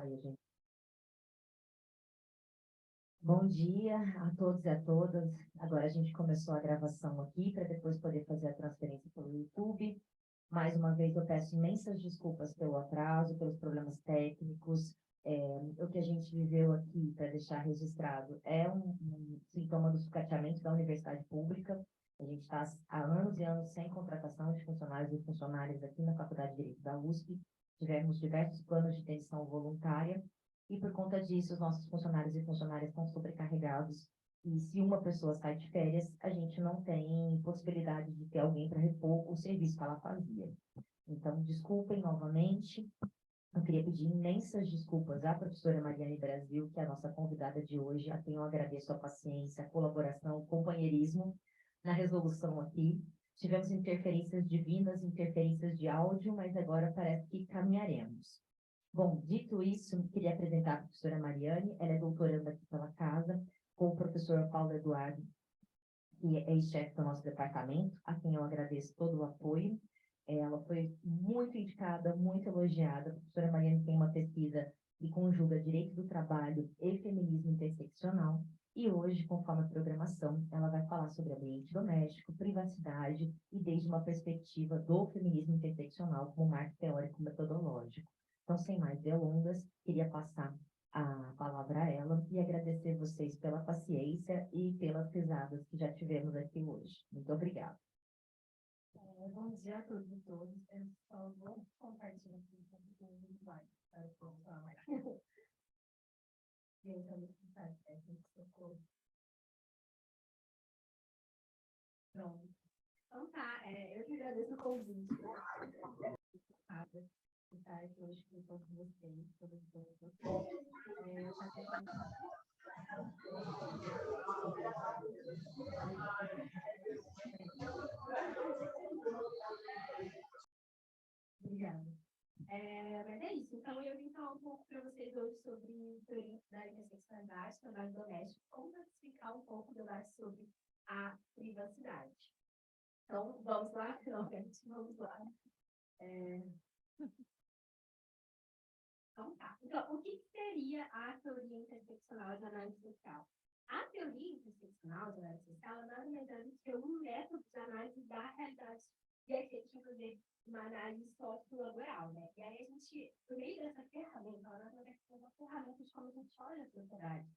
Isso aí, gente. Bom dia a todos e a todas. Agora a gente começou a gravação aqui para depois poder fazer a transferência pelo YouTube. Mais uma vez eu peço imensas desculpas pelo atraso, pelos problemas técnicos. O que a gente viveu aqui, para deixar registrado, é um sintoma do sucateamento da universidade pública. A gente está há anos e anos sem contratação de funcionários e funcionárias aqui na Faculdade de Direito da USP. Tivemos diversos planos de demissão voluntária e, por conta disso, os nossos funcionários e funcionárias estão sobrecarregados. E se uma pessoa sai de férias, a gente não tem possibilidade de ter alguém para repor o serviço que ela fazia. Então, desculpem novamente. Eu queria pedir imensas desculpas à professora Mariane Brasil, que é a nossa convidada de hoje, a quem eu agradeço a paciência, a colaboração, o companheirismo na resolução aqui. Tivemos interferências divinas, interferências de áudio, mas agora parece que caminharemos. Bom, dito isso, queria apresentar a professora Mariane. Ela é doutoranda aqui pela casa, com o professor Paulo Eduardo, que é ex-chefe do nosso departamento, a quem eu agradeço todo o apoio. Ela foi muito indicada, muito elogiada. A professora Mariane tem uma pesquisa que conjuga direito do trabalho e feminismo interseccional. E hoje, conforme a programação, ela vai falar sobre ambiente doméstico, privacidade e desde uma perspectiva do feminismo interseccional como marco teórico metodológico. Então, sem mais delongas, queria passar a palavra a ela e agradecer vocês pela paciência e pelas risadas que já tivemos aqui hoje. Muito obrigada. Bom dia a todos e todas. Eu só vou compartilhar aqui um pouco do slide para o pessoal. Gente, eu não sei técnico, socorro. Pronto. Então tá, eu que agradeço o convite. Estar aqui hoje com todos vocês, todas vocês. Obrigada. Mas é isso. Então, eu vim falar um pouco para vocês hoje sobre teoria da interseccionalidade, trabalho doméstico, como explicar um pouco do debate sobre a privacidade. Então, vamos lá, finalmente, vamos lá. Então, tá. Então, o que seria a teoria interseccional de análise social? A teoria interseccional de análise social é nada mais do que um método de análise da realidade e efetiva de uma análise sociolaboral, né? E aí a gente, por meio dessa ferramenta, ela vai ser uma ferramenta de como a gente olha a sociedade.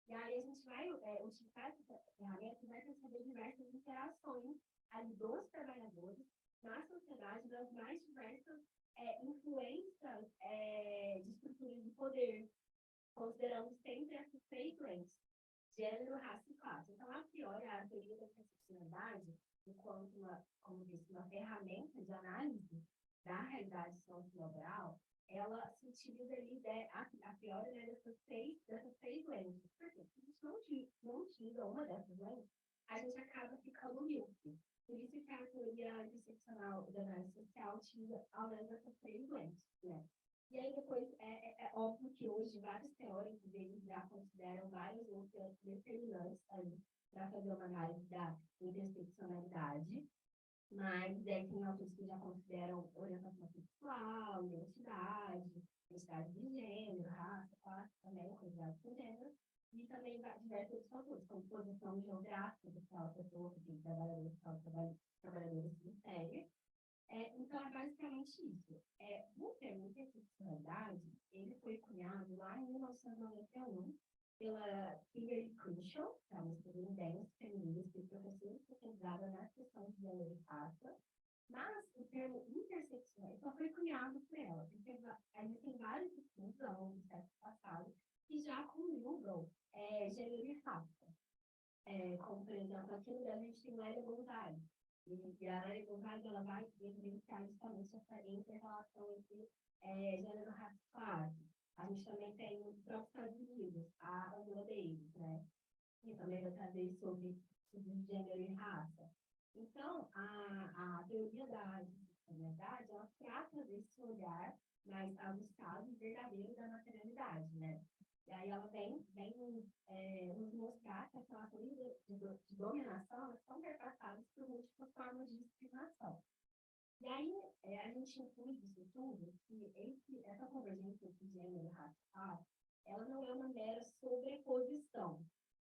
E aí a gente vai utilizar essa ferramenta e vai perceber diversas interações ali dos trabalhadores na sociedade, das mais diversas influências de estruturas de poder, considerando sempre essas três lentes, gênero, raça e classe. Então, a priori, a teoria da interseccionalidade, enquanto como disse, uma ferramenta de análise da realidade sociolaboral, ela se utiliza ali, a priori, dessas três lentes. Por quê? Se a gente não utiliza uma dessas lentes, a gente acaba ficando míope. Por isso que a teoria interseccional da análise social utiliza ao menos essas três lentes, né? E aí depois, é óbvio que hoje vários teóricos eles já consideram várias outras determinantes aí para fazer uma análise da interseccionalidade, mas tem autores que já consideram orientação sexual, identidade de gênero, raça, classe também, cuidado com gênero, e também diversos outros fatores, como posição geográfica daquela pessoa, que tem trabalhadores de série. Então, é basicamente isso. O termo interseccionalidade, ele foi cunhado lá em 1991 pela Kimberly Crenshaw, que é uma estadunidense feminista e professora especializada na questão de gênero e raça, mas o termo interseccional só foi cunhado por ela, porque existem vários estudos ao longo do século passado que já conjugam gênero e raça. Como, por exemplo, aqui no Brasil a gente tem Lélia Gonzalez. E a Lélia Gonzalez ela vai evidenciar justamente essa inter-relação entre gênero, raça e classe. A gente também tem nos próprios Estados Unidos a Angela Davis, né? Que também vai trazer sobre gênero e raça. Então, a teoria da interseccionalidade, ela trata desse olhar mais aguçado e verdadeiro da materialidade, né? E aí ela vem nos mostrar que as relações de dominação elas são perpassadas por múltiplas formas de discriminação. E aí, a gente inclui isso tudo, que essa convergência de gênero racial, ela não é uma mera sobreposição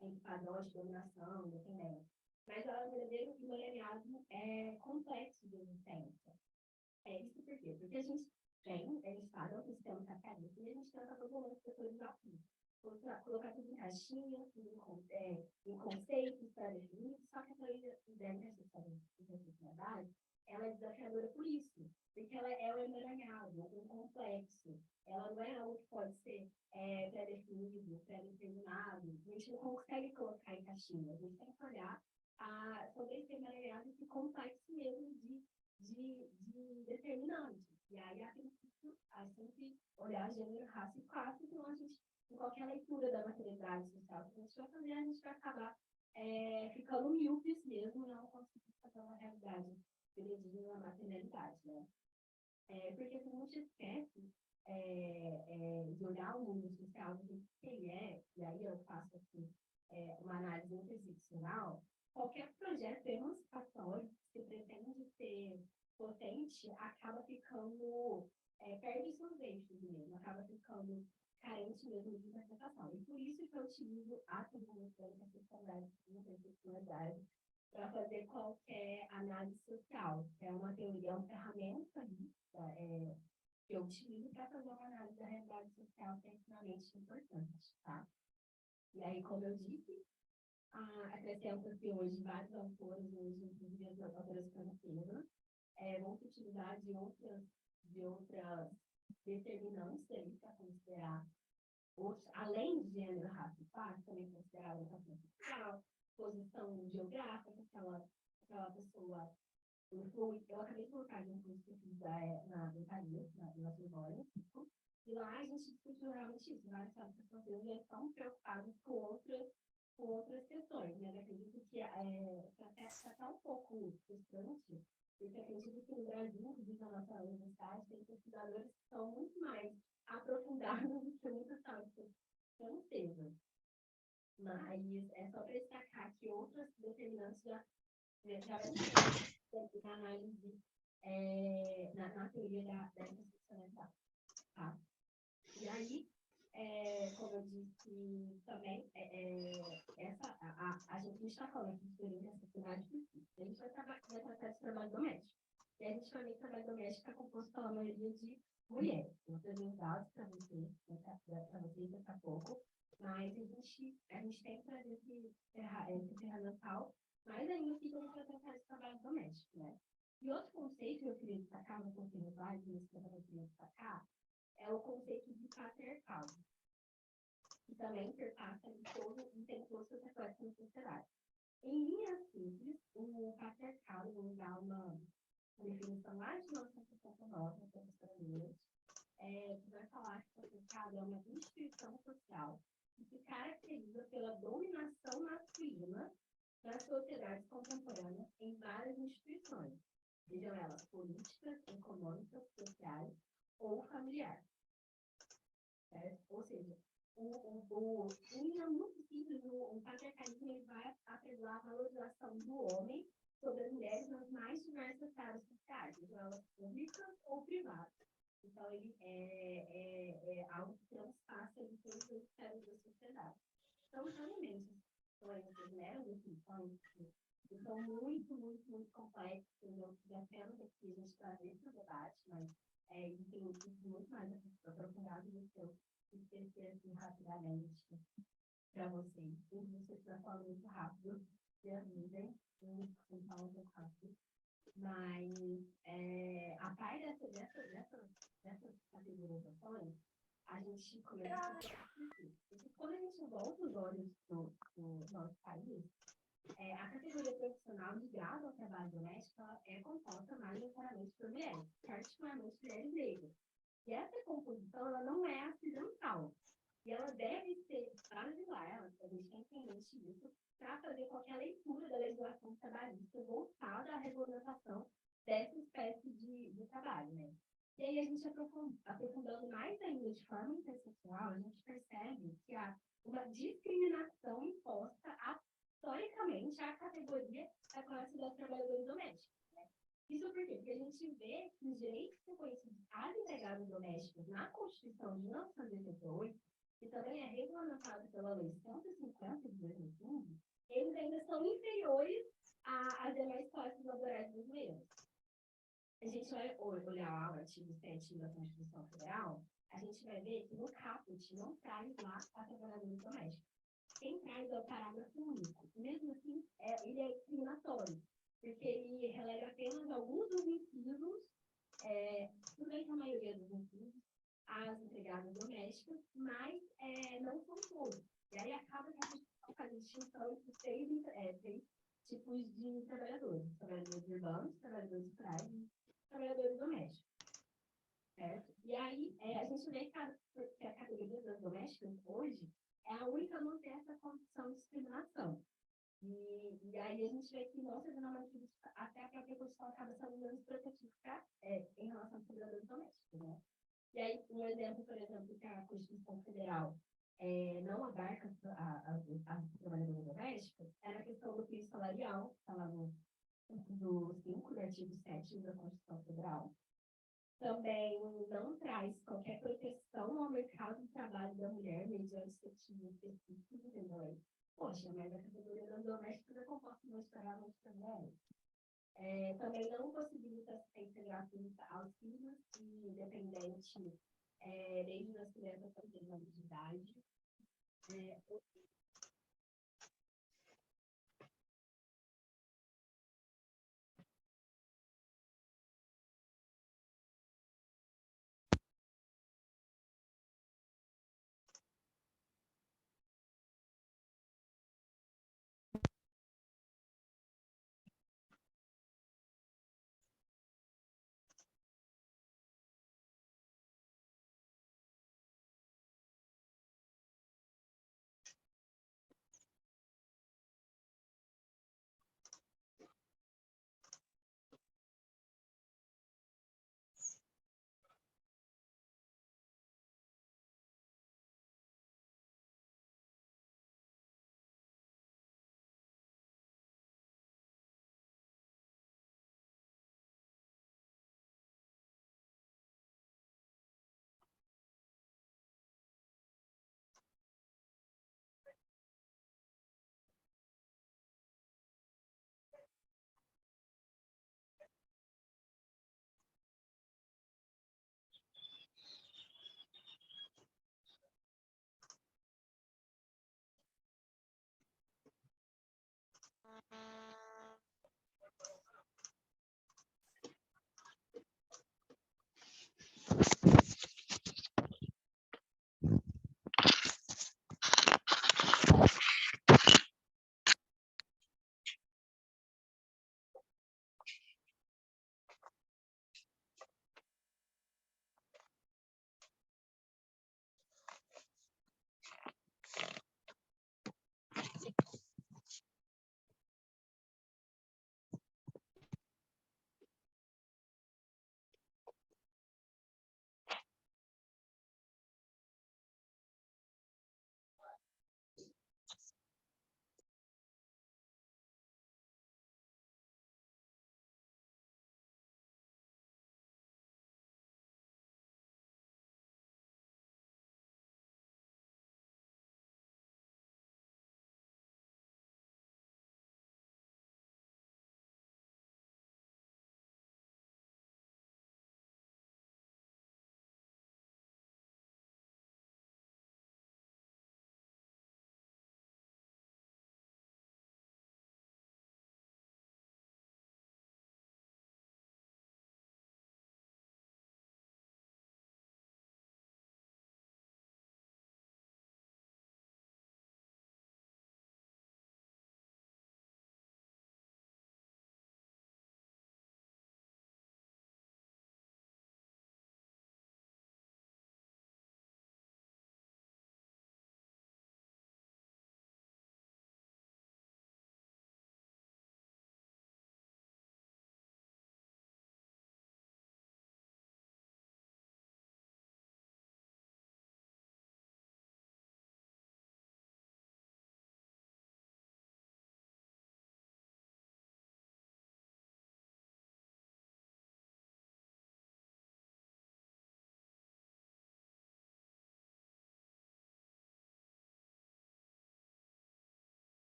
entre padrões de dominação, independência, mas ela é um verdadeiro emaranhado complexo de existência. Isso por quê? Porque a gente tem, eles falam que o sistema capitalista e a gente tenta todo momento setorizar tudo. Colocar tudo em caixinha, tudo em conceitos pré-definidos, só que essa ideia de trabalho, ela é desafiadora por isso, porque ela é um emaranhado, um complexo. Ela não é algo que pode ser pré-definido, pré-determinado. A gente não consegue colocar em caixinha. A gente tem que olhar sobre esse emaranhado, esse complexo mesmo de determinantes. E aí, a princípio, a sempre olhar gênero, raça e classe, senão a gente, em qualquer leitura da materialidade social que a gente vai fazer, a gente vai acabar ficando míopes mesmo, não conseguindo fazer uma realidade veredinha na materialidade, né? Porque se a gente esquece de olhar o mundo social do que ele é, e aí eu faço aqui uma análise interseccional, qualquer projeto emancipatório que pretende ser potente acaba ficando, perde seus eixos mesmo, acaba ficando carente mesmo de interpretação. E por isso que eu utilizo a comunicação, a interseccionalidade, para fazer qualquer análise social. É uma teoria, é uma ferramenta que eu utilizo para fazer uma análise da realidade social que é extremamente importante, tá? E aí, como eu disse, acrescenta-se hoje vários autores, hoje, inclusive as autoras francesas, vão se utilizar de outras determinantes para considerar, além de gênero, raça e classe, também considerar a educação social, posição geográfica que aquela pessoa eu acabei de colocar um curso que eu fiz em Paris, na Sorbonne, e lá a gente discute realmente isso, várias pessoas já estão preocupadas com outras questões, né? Eu acredito que está um pouco frustrante, porque acredito que no Brasil, inclusive na nossa universidade, tem pesquisadores que são muito mais aprofundados do que muitas áreas francesas. Mas é só para destacar que outras determinantes já na análise, na teoria da interseccionalidade. Tá? E aí, como eu disse também, a gente está falando de teoria interseccionalidade, a gente vai tratar de trabalho doméstico. E a gente também, trabalho doméstico é composto pela maioria de mulheres. Eu tenho dados para vocês daqui a pouco, mas a gente tem que trazer esse ferramental, mas ainda fica para tratar de trabalho doméstico, né? E outro conceito que eu queria destacar, um conceito válido, que eu queria destacar, é o conceito de patriarcado, que também perpassa em todo e tem todos os reflexos na sociedade. Em linhas simples, o patriarcado, vamos dar uma definição lá de 1969, na professora Nunes, que vai falar que o patriarcado é uma instituição social que se caracteriza pela dominação masculina nas sociedades contemporâneas em várias instituições, sejam elas políticas, econômicas, sociais ou familiares. Certo? Ou seja, em muito simples, o patriarcalismo ele vai apelar a valorização do homem sobre as mulheres nas mais diversas áreas sociais, sejam elas públicas ou privadas. Então, ele é algo que transpassa de todas as esferas da sociedade. São elementos né, que são muito, muito, muito complexos, eu já temos aqui a gente trazer esse debate, mas existem muito mais aprofundados do que eu esqueci assim rapidamente para vocês. Você está falando muito rápido, me avisem, eu falo um pouco rápido. Mas, a par dessas categorizações, a gente começa a porque quando a gente volta os olhos para o nosso país, a categoria profissional ligada ao trabalho doméstico é composta majoritariamente por mulheres, particularmente mulheres negras. E essa composição ela não é acidental. E ela deve ser basilar, a gente tem que entender isso, para fazer qualquer leitura da legislação trabalhista voltada à regulamentação dessa espécie de trabalho, né? E aí a gente aprofundando mais ainda de forma interseccional, a gente percebe que há uma discriminação imposta historicamente à categoria da classe dos trabalhadores domésticos. Né? Isso por quê? Porque a gente vê que os direitos reconhecidos às empregadas domésticas na Constituição de 1988, que também é regulamentado pela Lei 150 de 2015, eles ainda são inferiores às demais classes laborais brasileiras. A gente vai olhar o artigo 7 da Constituição Federal, a gente vai ver que no caput não traz lá a trabalhadora doméstica. Quem traz é o parágrafo único. Mesmo assim, ele é discriminatório, porque ele relega apenas alguns dos incisos, durante a maioria dos incisos, as empregadas domésticas, mas não são todos. E aí acaba que a gente faz distinção entre três tipos de trabalhadores: trabalhadores urbanos, trabalhadores rurais e trabalhadores domésticos. Certo? E aí, a gente vê que a categoria das domésticas, hoje, é a única a manter essa condição de discriminação. E aí a gente vê que nossa normativa, até a própria Constituição acaba sendo menos protetiva em relação aos trabalhadores domésticos, né? E aí, um exemplo, por exemplo, que a Constituição Federal não abarca as trabalhadoras domésticas, é a questão do piso salarial, que está lá no 5, no artigo 7 da Constituição Federal. Também não traz qualquer proteção ao mercado de trabalho da mulher mediante sentido específico, entendeu? Poxa, mas a categoria das domésticas é composta majoritariamente por mulheres. Também não possibilita assistência gratuita aos filhos e independente desde as crianças até os anos de idade.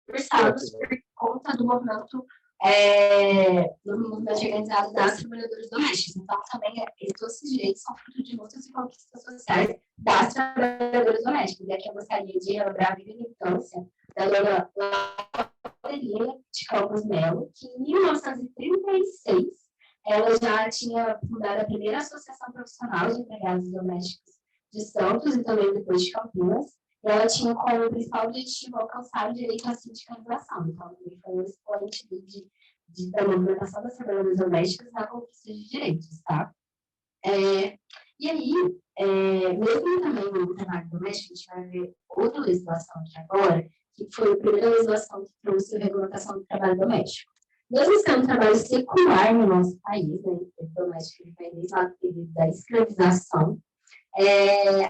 forçados por conta do movimento organizado das trabalhadoras domésticas. Então, também todos esses direitos são fruto de lutas e conquistas sociais das trabalhadoras domésticas. E aqui eu gostaria de relembrar a vida e militância da dona Laurelinha de Campos Melo, que em 1936 ela já tinha fundado a primeira associação profissional de empregados domésticos de Santos e também depois de Campinas. E ela tinha como principal objetivo alcançar o direito à sindicalização. Então, ele foi um expoente da movimentação das trabalhadoras domésticas na conquista de direitos, tá? E aí, mesmo também no trabalho doméstico, a gente vai ver outra legislação aqui agora, que foi a primeira legislação que trouxe a regulamentação do trabalho doméstico. Mesmo sendo um trabalho secular no nosso país, né, o doméstico vem desde lá da escravização,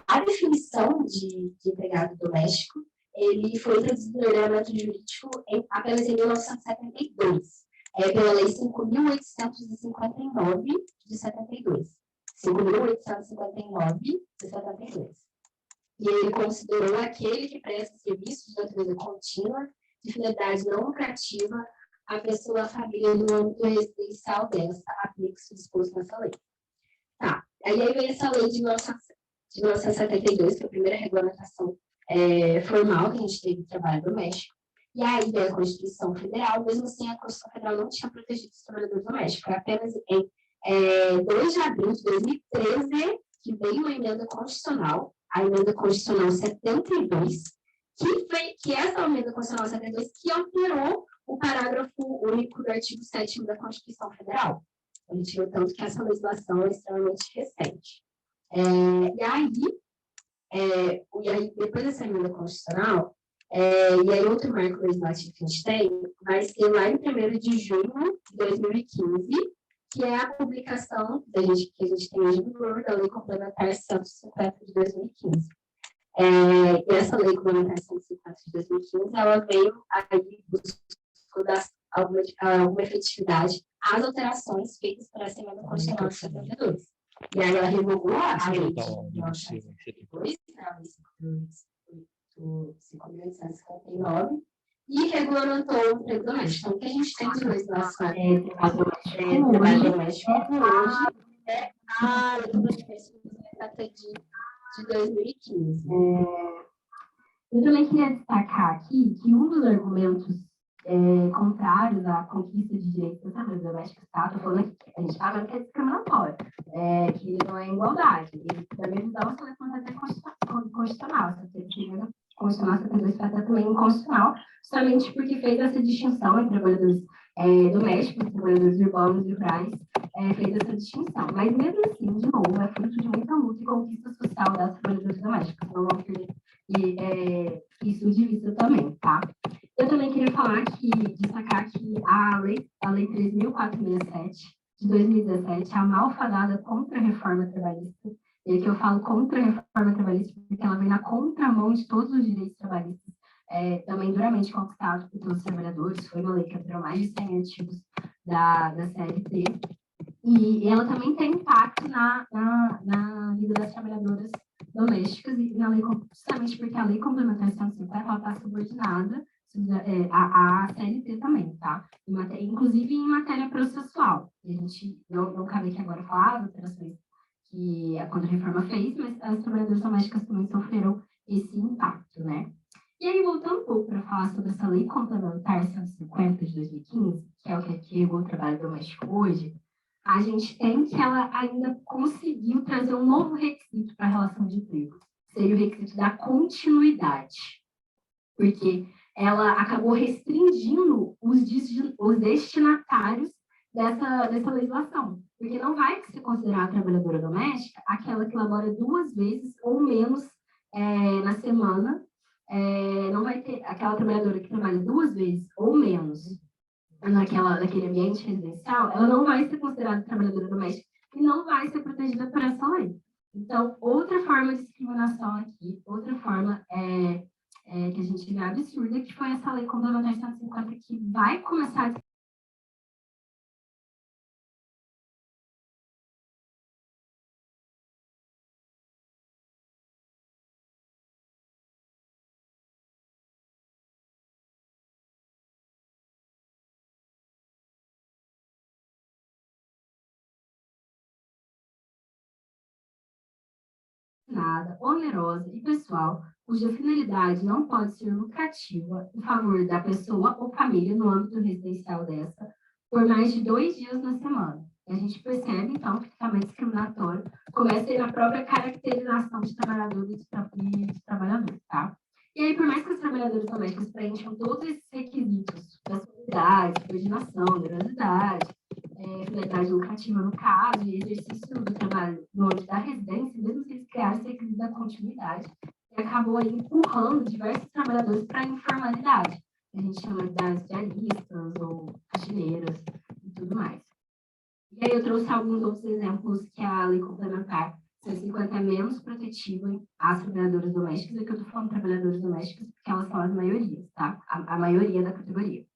a definição de empregado doméstico, ele foi introduzido no ordenamento jurídico apenas em 1972, pela Lei 5.859 de 72. 5.859 de 72. E ele considerou aquele que presta serviços de natureza contínua, de finalidade não lucrativa, a pessoa, a família, no âmbito residencial dessa, aplica-se o disposto nessa lei. Tá. Aí vem essa lei de 1972, que é a primeira regulamentação formal que a gente teve de trabalho doméstico. E aí veio a Constituição Federal, mesmo assim a Constituição Federal não tinha protegido os trabalhadores domésticos. Foi apenas em 2 de abril de 2013 que veio uma emenda constitucional, a emenda constitucional 72, que essa emenda constitucional 72 que alterou o parágrafo único do artigo 7º da Constituição Federal. A gente viu tanto que essa legislação é extremamente recente. E aí, depois dessa emenda constitucional, e aí outro marco legislativo que a gente tem, vai ser lá em 1º de junho de 2015, que é a publicação que a gente tem hoje em vigor da Lei Complementar 150 de 2015. E essa Lei Complementar 150 de 2015, ela veio aí buscando dar alguma efetividade às alterações feitas por essa emenda constitucional de 72. E aí ela revogou a lei de 1972, a lei 5.859, e regulamentou o emprego doméstico. Então, o que a gente tem de legislação trabalho doméstico hoje é a lei do processo de 2015. Eu também queria destacar aqui que um dos argumentos contrários à conquista de direitos dos trabalhadores domésticos, tá? Estou falando aqui, a gente está vendo que é discriminatório, que não é igualdade. E também visão só levanta até constitucional. Constitucional 72 foi até também inconstitucional, justamente porque fez essa distinção entre trabalhadores domésticos, trabalhadores urbanos e rurais, fez essa distinção. Mas mesmo assim, de novo, é fruto de muita luta e conquista social das trabalhadoras domésticas. Não vamos perder isso de vista também, tá? Eu também queria destacar que a Lei 3.467 de 2017, a malfadada contra-reforma trabalhista, e aqui eu falo contra-reforma trabalhista porque ela vem na contramão de todos os direitos trabalhistas, também duramente conquistados por todos os trabalhadores, foi uma lei que alterou mais de 100 artigos da CLT, e ela também tem impacto na vida das trabalhadoras domésticas, e na lei, justamente porque a Lei Complementar 150 ela está subordinada a CLT também, tá? Inclusive em matéria processual. A gente não cabe aqui agora falar as alterações que a Contra-Reforma fez, mas as trabalhadoras domésticas também sofreram esse impacto, né? E aí, voltando um pouco para falar sobre essa Lei Complementar 150 de 2015, que é o que regula o trabalho doméstico hoje, a gente tem que ela ainda conseguiu trazer um novo requisito para a relação de emprego. Seria o requisito da continuidade. Porque ela acabou restringindo os destinatários dessa legislação. Porque não vai ser considerada trabalhadora doméstica aquela que labora 2 vezes ou menos na semana. Não vai ter aquela trabalhadora que trabalha 2 vezes ou menos naquele ambiente residencial, ela não vai ser considerada trabalhadora doméstica e não vai ser protegida por essa lei. Então, outra forma de discriminação aqui, outra forma que a gente vê absurda, que foi essa lei complementar 150 que vai começar a nada, onerosa e pessoal, cuja finalidade não pode ser lucrativa em favor da pessoa ou família no âmbito residencial dessa, por mais de 2 dias na semana. E a gente percebe, então, que o tratamento discriminatório começa aí na própria caracterização de trabalhadores e de trabalhadores, tá? E aí, por mais que os trabalhadores domésticos preencham todos esses requisitos, responsabilidade, subordinação, onerosidade, finalidade lucrativa no caso, e exercício do trabalho no âmbito da residência, mesmo se eles criaram esse requisito da continuidade, e acabou aí empurrando diversos trabalhadores para a informalidade, que a gente chama das diaristas ou faxineiras e tudo mais. E aí eu trouxe alguns outros exemplos que a lei complementar 150 é menos protetiva às trabalhadoras domésticas, e que eu estou falando trabalhadoras domésticas porque elas são as maiorias, tá? A maioria da categoria.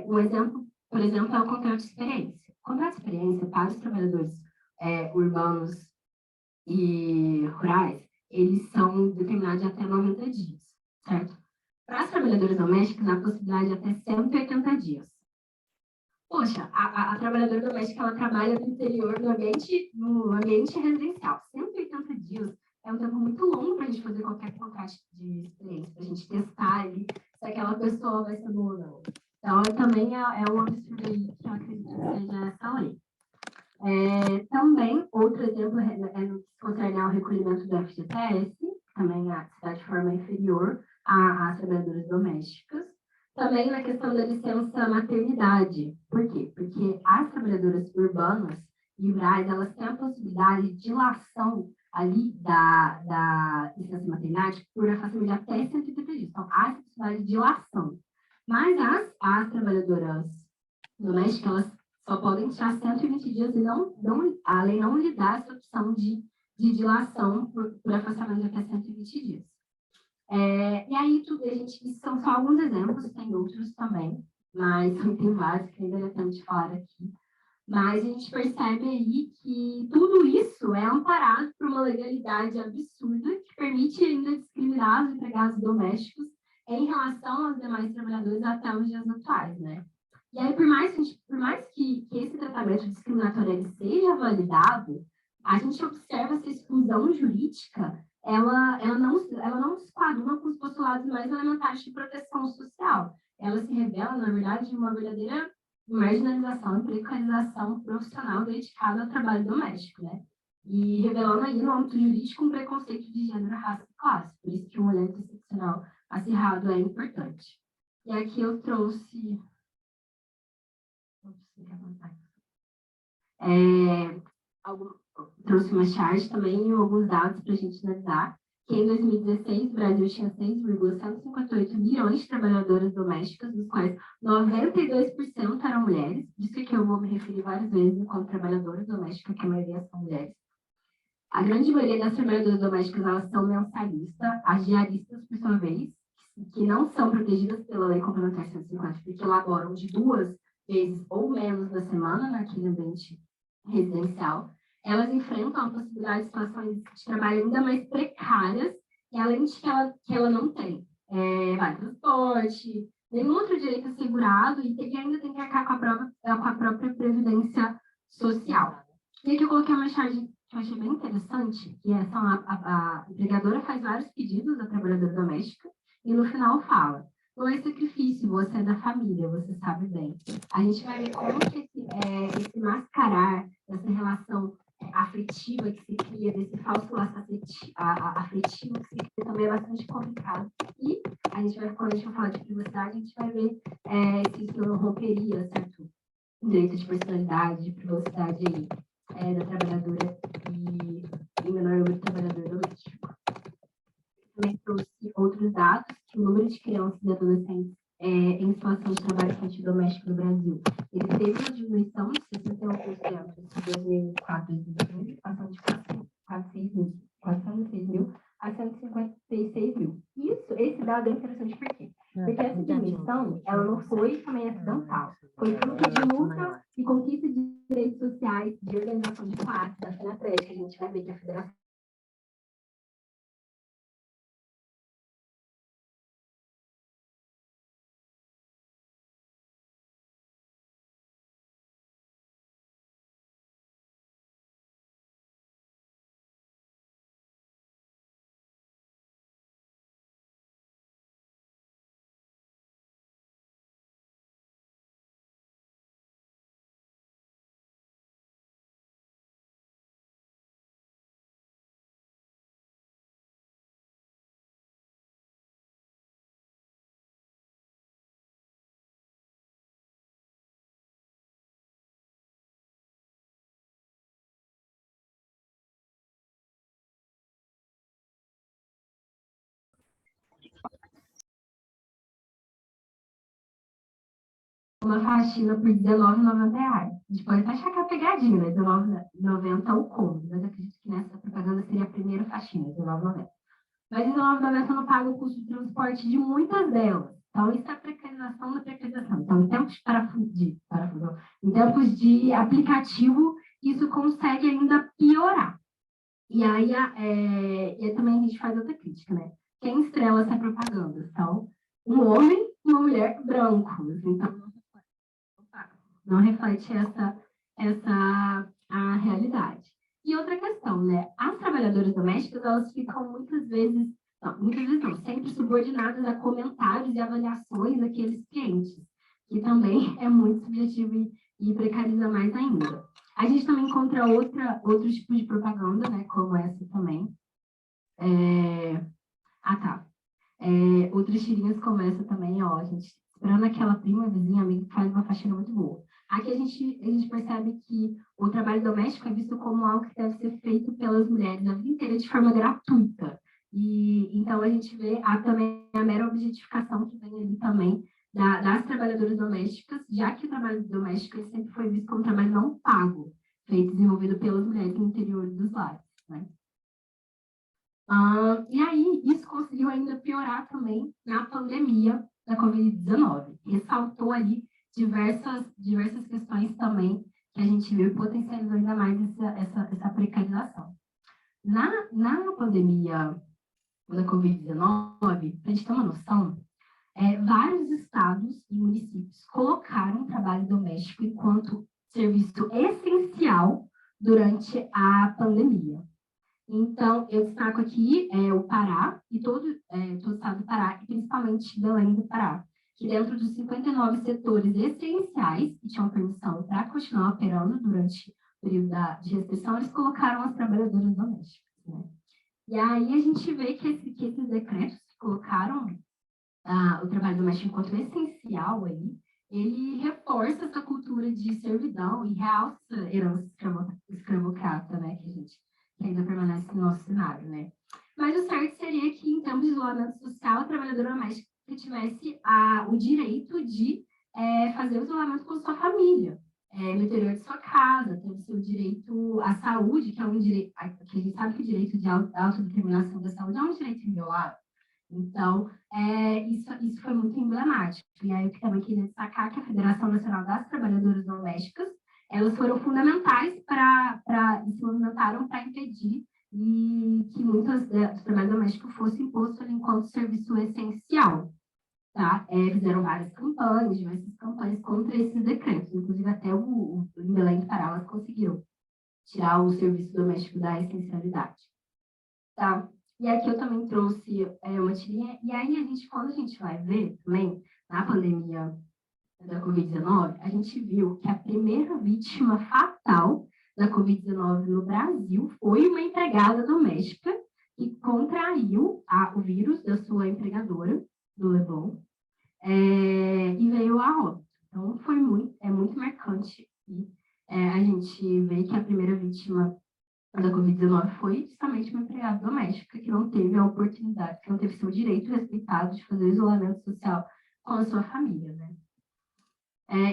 Um exemplo, por exemplo, é o contrato de experiência. O contrato de experiência para os trabalhadores urbanos e rurais, eles são determinados de até 90 dias, certo? Para as trabalhadoras domésticas, a possibilidade de até 180 dias. Poxa, a trabalhadora doméstica, ela trabalha no interior, no ambiente residencial. 180 dias é um tempo muito longo para a gente fazer qualquer contrato de experiência, para a gente testar ali se aquela pessoa vai ser boa ou não. Então, também é um absurdo aí que eu acredito que seja essa lei. Também, outro exemplo é no que concerne ao recolhimento do FGTS, também se dá de forma inferior às trabalhadoras domésticas. Também na questão da licença maternidade. Por quê? Porque as trabalhadoras urbanas e rurais, elas têm a possibilidade de dilação ali da licença maternidade por afastamento de até 180 dias. Então, há essa possibilidade de dilação. Mas as trabalhadoras domésticas, elas só podem tirar 120 dias e a lei não lhe dá essa opção de dilação por afastamento de até 120 dias. E aí, isso são só alguns exemplos, tem outros também, mas tem vários que ainda temos de falar aqui. Mas a gente percebe aí que tudo isso é amparado por uma legalidade absurda que permite ainda discriminar os empregados domésticos em relação aos demais trabalhadores até os dias atuais, né? E aí, por mais que esse tratamento discriminatório ele seja validado, a gente observa essa exclusão jurídica, ela não se coaduna com os postulados mais elementares de proteção social. Ela se revela, na verdade, uma verdadeira marginalização e precarização profissional dedicada ao trabalho doméstico, né? E revelando aí no âmbito jurídico um preconceito de gênero, raça e classe. Por isso que um olhar interseccional acirrado é importante. E aqui eu trouxe... trouxe uma charge também e alguns dados para a gente analisar, que em 2016 o Brasil tinha 6,158 milhões de trabalhadoras domésticas, dos quais 92% eram mulheres, disso que eu vou me referir várias vezes enquanto trabalhadoras domésticas, que a maioria são mulheres. A grande maioria das trabalhadoras domésticas, elas são mensalistas, as diaristas, por sua vez, que não são protegidas pela Lei Complementar 150, porque laboram de 2 vezes ou menos na semana naquele ambiente residencial, elas enfrentam a possibilidade de situações de trabalho ainda mais precárias, e além de que ela não tem vale transporte, nenhum outro direito assegurado, e ainda tem que arcar com a própria previdência social. E aqui eu coloquei uma charge que eu achei bem interessante, que a empregadora faz vários pedidos à trabalhadora doméstica, e no final fala: não é sacrifício, você é da família, você sabe bem. A gente vai ver como que esse mascarar, essa relação afetiva que se cria, desse falso laço afetivo que se cria, também é bastante complicado. E a gente vai, quando a gente vai falar de privacidade, a gente vai ver se isso não romperia, certo? O direito de personalidade, de privacidade aí, da trabalhadora e, em menor número, do trabalhador doméstico. Também trouxe outros dados, que o número de crianças e adolescentes em situação de trabalho infantil doméstico no Brasil, ele teve uma diminuição de 61% de 2004 a 2015, passando de 406 mil a 156 mil. Esse dado é interessante por quê? Porque essa diminuição, ela não foi também acidental, foi fruto de luta e conquista de direitos sociais, de organização de classe, da FENATRED, que a gente vai ver que a Federação uma faxina por R$19,90. A gente pode até achar que é pegadinha, né? R$19,90 o combo, mas eu acredito que nessa propaganda seria a primeira faxina, R$19,90. Mas R$19,90 não paga o custo de transporte de muitas delas. Então, isso é a precarização da precarização. Então, em tempos de aplicativo, isso consegue ainda piorar. E aí, também a gente faz outra crítica, né? Quem estrela essa propaganda são um homem e uma mulher brancos. Então, não reflete a realidade. E outra questão, né? As trabalhadoras domésticas, elas ficam muitas vezes não, sempre subordinadas a comentários e avaliações daqueles clientes, que também é muito subjetivo e precariza mais ainda. A gente também encontra outro tipo de propaganda, né? Como essa também. Outras tirinhas como essa também, ó, a gente esperando aquela prima, vizinha, amiga que faz uma faxina muito boa. Aqui a gente percebe que o trabalho doméstico é visto como algo que deve ser feito pelas mulheres a vida inteira de forma gratuita. E então a gente vê também a mera objetificação que vem ali também das trabalhadoras domésticas, já que o trabalho doméstico sempre foi visto como um trabalho não pago, feito desenvolvido pelas mulheres no interior dos lares, né? E aí, isso conseguiu ainda piorar também na pandemia da Covid-19. Ressaltou ali diversas questões também que a gente viu e potencializou ainda mais essa precarização. Na pandemia da Covid-19, para a gente ter uma noção, vários estados e municípios colocaram o trabalho doméstico enquanto serviço essencial durante a pandemia. Então, eu destaco aqui o Pará e todo o estado do Pará, e principalmente Belém do Pará, que dentro dos 59 setores essenciais que tinham permissão para continuar operando durante o período de restrição, eles colocaram as trabalhadoras domésticas, né? E aí a gente vê que esses decretos que colocaram o trabalho doméstico enquanto essencial aí, ele reforça essa cultura de servidão e realça a herança escravocrata, né, que ainda permanece no nosso cenário, né? Mas o certo seria que, em termos de isolamento social, a trabalhadora doméstica tivesse o direito de fazer o isolamento com sua família, no interior de sua casa, ter o seu direito à saúde, que é um direito, que a gente sabe que o direito de autodeterminação da saúde é um direito inviolável. Então, isso foi muito emblemático. E aí, eu também queria destacar que a Federação Nacional das Trabalhadoras Domésticas, elas foram fundamentais se movimentaram para impedir que muitos dos trabalhos domésticos fossem impostos enquanto serviço essencial. Tá? Fizeram várias campanhas, diversas campanhas contra esses decretos. Inclusive, até em Belém do Pará, elas conseguiram tirar o serviço doméstico da essencialidade. Tá? E aqui eu também trouxe uma tirinha. E aí, quando a gente vai ver também, na pandemia da Covid-19, a gente viu que a primeira vítima fatal da Covid-19 no Brasil foi uma empregada doméstica que contraiu o vírus da sua empregadora, do Leblon, e veio a óbito. Então, é muito marcante. E a gente vê que a primeira vítima da Covid-19 foi justamente uma empregada doméstica que não teve a oportunidade, que não teve seu direito respeitado de fazer isolamento social com a sua família, né?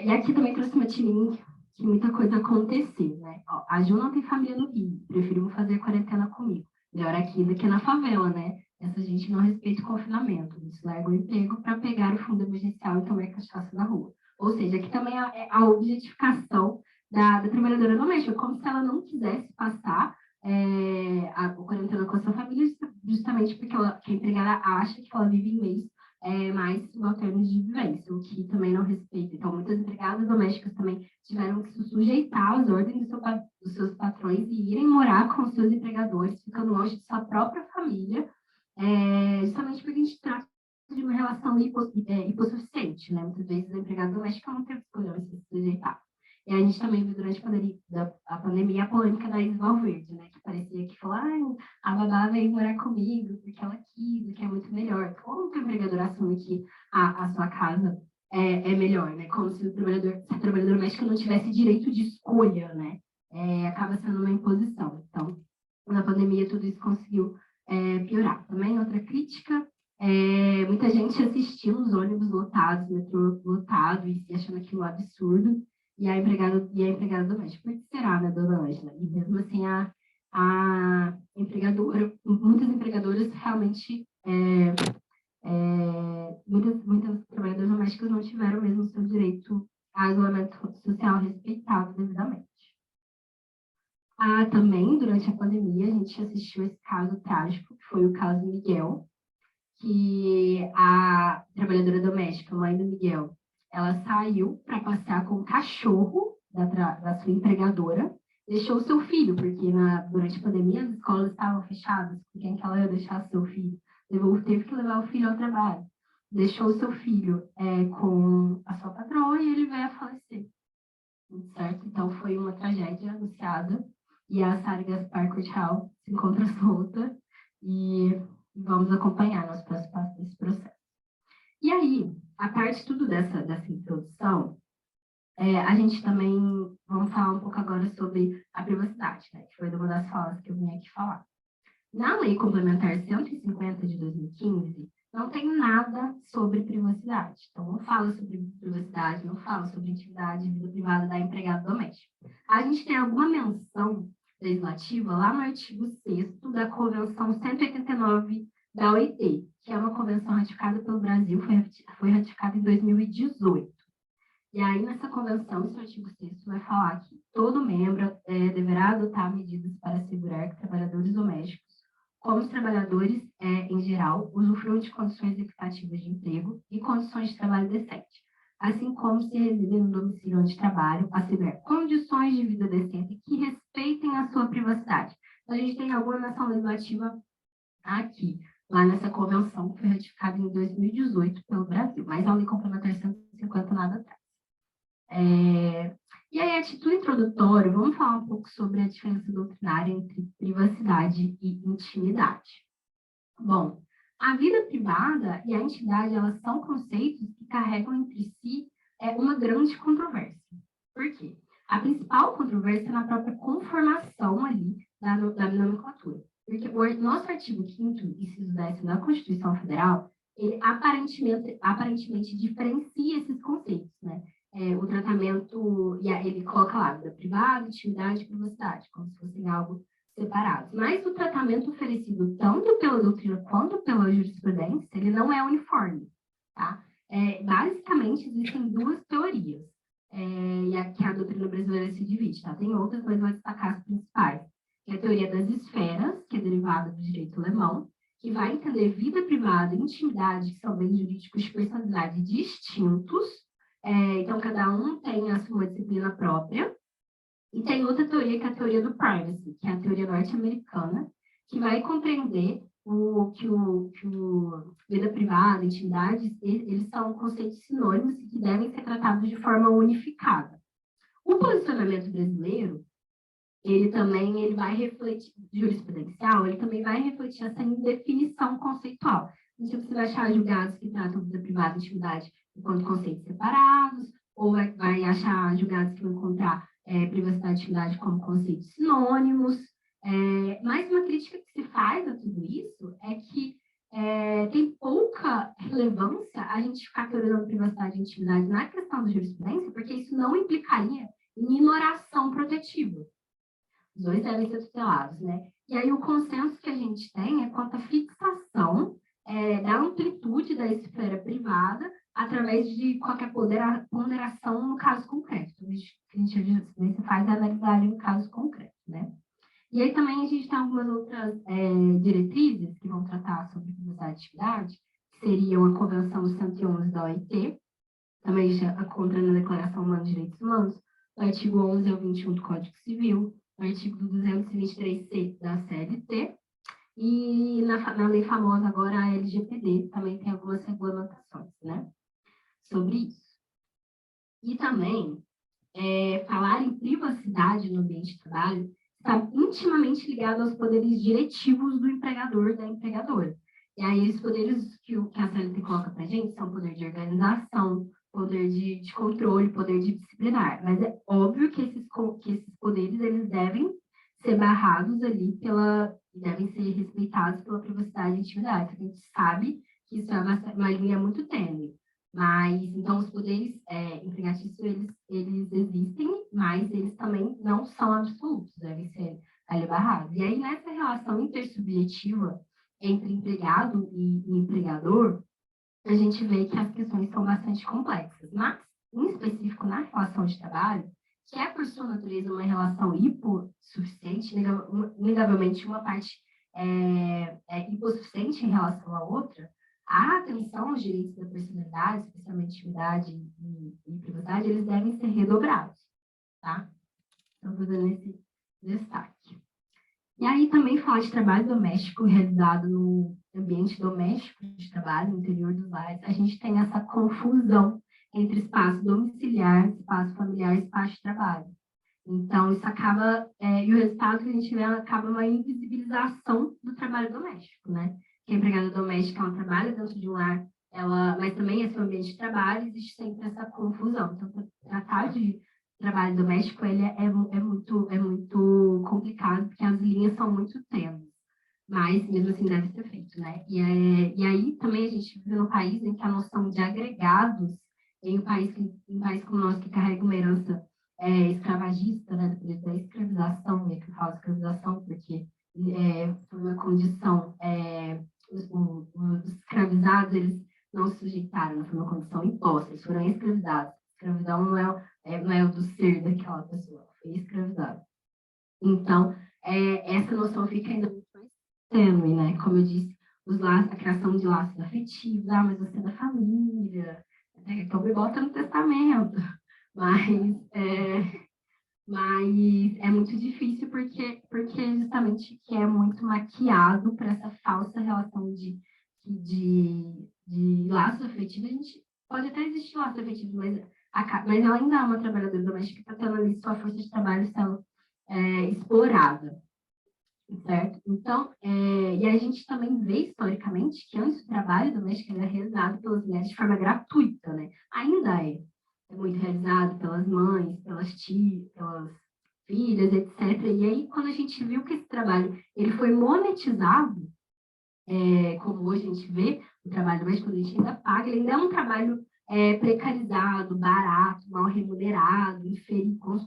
E aqui também trouxe uma tirinha que muita coisa aconteceu, né? Ó, a Ju não tem família no Rio, preferiu fazer quarentena comigo. Melhor aqui do que na favela, né? Essa gente não respeita o confinamento, isso larga o emprego para pegar o fundo emergencial e tomar cachaça na rua. Ou seja, aqui também é a objetificação da trabalhadora doméstica, como se ela não quisesse passar a quarentena com a sua família, justamente porque a empregada acha que ela vive em meios mais subalternos de vivência, o que também não respeita. Então, muitas empregadas domésticas também tiveram que se sujeitar às ordens dos seus patrões e irem morar com os seus empregadores, ficando longe de sua própria família, justamente porque a gente trata de uma relação hipossuficiente, né? Muitas vezes a empregada doméstica não teve escolha de se sujeitar. E a gente também viu durante a pandemia a polêmica da Isis Valverde, né? Que parecia que falou, a babá veio morar comigo porque ela quis, que é muito melhor. Como que o empregador assume que a sua casa é melhor, né? Como se a trabalhadora doméstica não tivesse direito de escolha, né? Acaba sendo uma imposição. Então, na pandemia, tudo isso conseguiu piorar. Também outra crítica Muita gente assistindo os ônibus lotados, metrô lotado, e achando aquilo um absurdo, e a empregada doméstica, por que será, né, dona Ângela? E mesmo assim, a empregadora, muitas empregadoras realmente, muitas trabalhadoras domésticas não tiveram mesmo o seu direito a isolamento social respeitado devidamente. Também, durante a pandemia, a gente assistiu esse caso trágico, que foi o caso Miguel, que a trabalhadora doméstica, mãe do Miguel, ela saiu para passear com o cachorro da sua empregadora, deixou o seu filho, porque durante a pandemia as escolas estavam fechadas, com quem que ela ia deixar seu filho? Teve que levar o filho ao trabalho. Deixou o seu filho com a sua patroa e ele veio a falecer. Certo? Então foi uma tragédia anunciada e a Sara Gaspar Curtial se encontra solta e vamos acompanhar nos próximos passos desse processo. E aí, a parte tudo dessa introdução, a gente também, vamos falar um pouco agora sobre a privacidade, né, que foi uma das falas que eu vim aqui falar. Na Lei Complementar 150 de 2015, não tem nada sobre privacidade. Então, não fala sobre privacidade, não fala sobre intimidade e vida privada da empregada doméstica. A gente tem alguma menção legislativa lá no artigo 6º da Convenção 189 da OIT, que é uma convenção ratificada pelo Brasil, foi ratificada em 2018. E aí, nessa convenção, esse artigo 6º vai falar que todo membro deverá adotar medidas para assegurar que trabalhadores domésticos, como os trabalhadores, em geral, usufruam de condições equitativas de emprego e condições de trabalho decente, assim como se residem no domicílio onde trabalham, assegurar condições de vida decente que respeitem a sua privacidade. Então, a gente tem alguma menção legislativa aqui, lá nessa convenção, que foi ratificada em 2018 pelo Brasil, mas a Lei Complementar 150 nada atrás. E aí, a título introdutório, vamos falar um pouco sobre a diferença doutrinária entre privacidade e intimidade. Bom, a vida privada e a intimidade, elas são conceitos que carregam entre si uma grande controvérsia. Por quê? A principal controvérsia é na própria conformação ali da nomenclatura. Porque o nosso artigo 5º, inciso 10º da Constituição Federal, ele aparentemente diferencia esses conceitos, né? O tratamento, e ele coloca lá, vida privada, intimidade e privacidade, como se fossem algo separados. Mas o tratamento oferecido tanto pela doutrina quanto pela jurisprudência, ele não é uniforme, tá? Basicamente, existem duas teorias, e aqui a doutrina brasileira se divide, tá? Tem outras, mas vou destacar as principais. Que é a teoria das esferas, que é derivada do direito alemão, que vai entender vida privada e intimidade, que são bens jurídicos de personalidade distintos. Então, cada um tem a sua disciplina própria. E tem outra teoria, que é a teoria do privacy, que é a teoria norte-americana, que vai compreender que vida privada, intimidade, eles são conceitos sinônimos e que devem ser tratados de forma unificada. O posicionamento brasileiro, ele vai refletir, jurisprudencial, ele também vai refletir essa indefinição conceitual. Então, você vai achar julgados que tratam vida privada e intimidade enquanto conceitos separados, ou vai achar julgados que vão encontrar privacidade e intimidade como conceitos sinônimos. Mas uma crítica que se faz a tudo isso é que tem pouca relevância a gente ficar teorizando privacidade e intimidade na questão da jurisprudência, porque isso não implicaria em minoração protetiva. Os dois devem ser tutelados, né? E aí o consenso que a gente tem é quanto à fixação da amplitude da esfera privada através de qualquer ponderação no caso concreto. O que a gente faz é analisar no caso concreto, né? E aí também a gente tem algumas outras diretrizes que vão tratar sobre privacidade e atividade, que seriam a Convenção 111 da OIT, também já contra a Declaração Humana de Direitos Humanos, o artigo 11 ao 21 do Código Civil, o artigo 223C da CLT, e na lei famosa agora, a LGPD, também tem algumas regulamentações, né, sobre isso. E também, falar em privacidade no ambiente de trabalho está intimamente ligado aos poderes diretivos do empregador e da empregadora. E aí, os poderes que a CLT coloca para a gente são poder de organização, poder de controle, poder de disciplinar. Mas é óbvio que esses poderes, eles devem ser barrados ali devem ser respeitados pela privacidade e intimidade. A gente sabe que isso é uma linha muito tênue. Mas, então, os poderes empregatícios, eles existem, mas eles também não são absolutos, devem ser ali barrados. E aí, nessa relação intersubjetiva entre empregado e empregador, a gente vê que as questões são bastante complexas. Mas, em específico, na relação de trabalho, que é, por sua natureza, uma relação hipossuficiente, negavelmente uma parte hipossuficiente em relação à outra, a atenção aos direitos da personalidade, especialmente intimidade e privacidade, eles devem ser redobrados, tá? Então, estou dando esse destaque. E aí também falar de trabalho doméstico realizado no ambiente doméstico de trabalho, no interior dos lares, a gente tem essa confusão entre espaço domiciliar, espaço familiar e espaço de trabalho. Então, isso acaba, e o resultado que a gente vê acaba uma invisibilização do trabalho doméstico, né? Que a empregada doméstica, ela trabalha dentro de um lar, mas também esse ambiente de trabalho, existe sempre essa confusão. Então, para tratar de trabalho doméstico, ele é muito complicado, porque as linhas são muito tênues, mas mesmo assim deve ser feito, né? E aí também a gente vive num país em que a noção de agregados, em um país como o nosso, que carrega uma herança escravagista, né, da escravização, e que eu falo escravização porque foi uma condição, os escravizados, eles não se sujeitaram, não foi uma condição imposta, eles foram escravizados. Escravidão não é o do ser daquela pessoa, foi escravizado. Então, essa noção fica ainda muito mais tênue, né? Como eu disse, a criação de laços afetivos, mas você é da família, então me bota no testamento, mas é muito difícil porque justamente que é muito maquiado para essa falsa relação de laço afetivo. A gente pode até existir laço afetivo, mas ela ainda é uma trabalhadora doméstica que está tendo ali sua força de trabalho sendo explorada, certo? Então, e a gente também vê historicamente que antes o trabalho doméstico era realizado pelas mulheres de forma gratuita, né? Ainda é muito realizado pelas mães, pelas tias, pelas filhas, etc. E aí, quando a gente viu que esse trabalho ele foi monetizado, como hoje a gente vê, o trabalho doméstico, quando a gente ainda paga, ele ainda é um trabalho precarizado, barato, mal remunerado,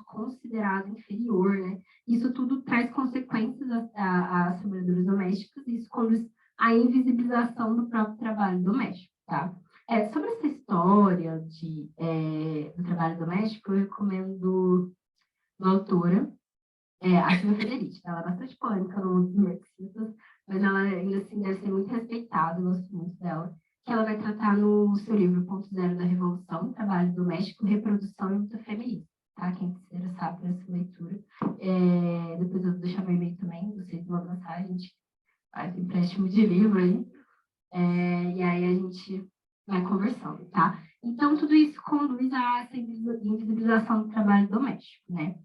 considerado inferior, né? Isso tudo traz consequências às trabalhadoras domésticas, e isso conduz à invisibilização do próprio trabalho doméstico, tá? Sobre essa história do trabalho doméstico, eu recomendo uma autora, a Silvia Federici. Ela é bastante polêmica no mundo dos marxistas, mas ela ainda assim deve ser muito respeitada, eu gosto muito dela, que ela vai tratar no seu livro Ponto Zero da Revolução, Trabalho Doméstico, Reprodução e Luta Feminista, tá? Quem se interessar por essa leitura. Depois eu vou deixar meu e-mail também, vocês vão lançar, a gente faz empréstimo de livro aí, e aí a gente vai conversando, tá? Então, tudo isso conduz a essa invisibilização do trabalho doméstico, né?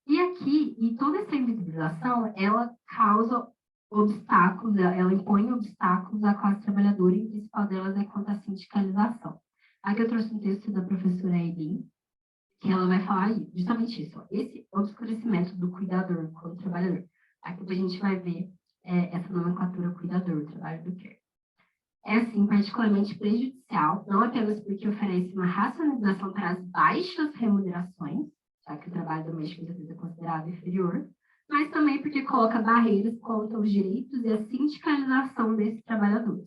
E toda essa invisibilização, ela causa obstáculos, ela impõe obstáculos à classe trabalhadora, e o principal delas é quanto à sindicalização. Aqui eu trouxe um texto da professora Eileen, que ela vai falar justamente isso, esse obscurecimento do cuidador como trabalhador. Aqui a gente vai ver essa nomenclatura cuidador, o trabalho do care. É, assim, particularmente prejudicial, não apenas porque oferece uma racionalização para as baixas remunerações, já que o trabalho doméstico muitas vezes é considerado inferior, mas também porque coloca barreiras contra os direitos e a sindicalização desses trabalhadores.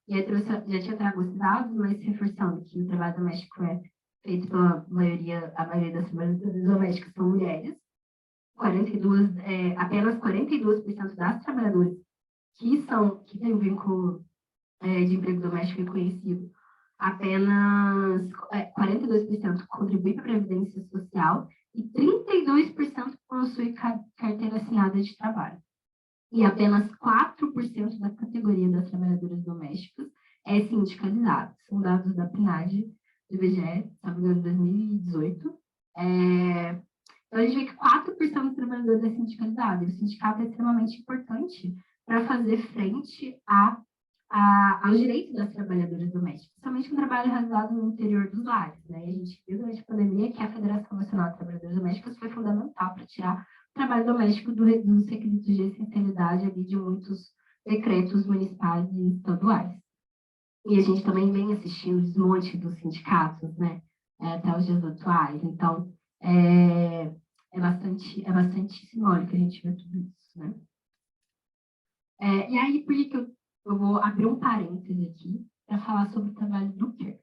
E aí já tinha trago esses dados, mas reforçando que o trabalho doméstico é feito pela maioria, a maioria das trabalhadoras domésticas são mulheres, apenas 42% das trabalhadoras que têm um vínculo de emprego doméstico reconhecido, apenas 42% contribui para a Previdência Social e 32% possui carteira assinada de trabalho. E apenas 4% da categoria das trabalhadoras domésticas é sindicalizada. São dados da PNAD, do IBGE, de 2018. Então, a gente vê que 4% dos trabalhadores é sindicalizado. E o sindicato é extremamente importante para fazer frente aos direitos das trabalhadoras domésticas, principalmente o trabalho realizado no interior dos lares, né? E a gente viu durante a pandemia que a Federação Nacional de Trabalhadoras Domésticas foi fundamental para tirar o trabalho doméstico dos requisitos de essencialidade ali de muitos decretos municipais e estaduais. E a gente também vem assistindo o desmonte dos sindicatos, né? Até os dias atuais. Então, é bastante simbólico a gente ver tudo isso, né? E aí, por que eu vou abrir um parêntese aqui para falar sobre o trabalho do care,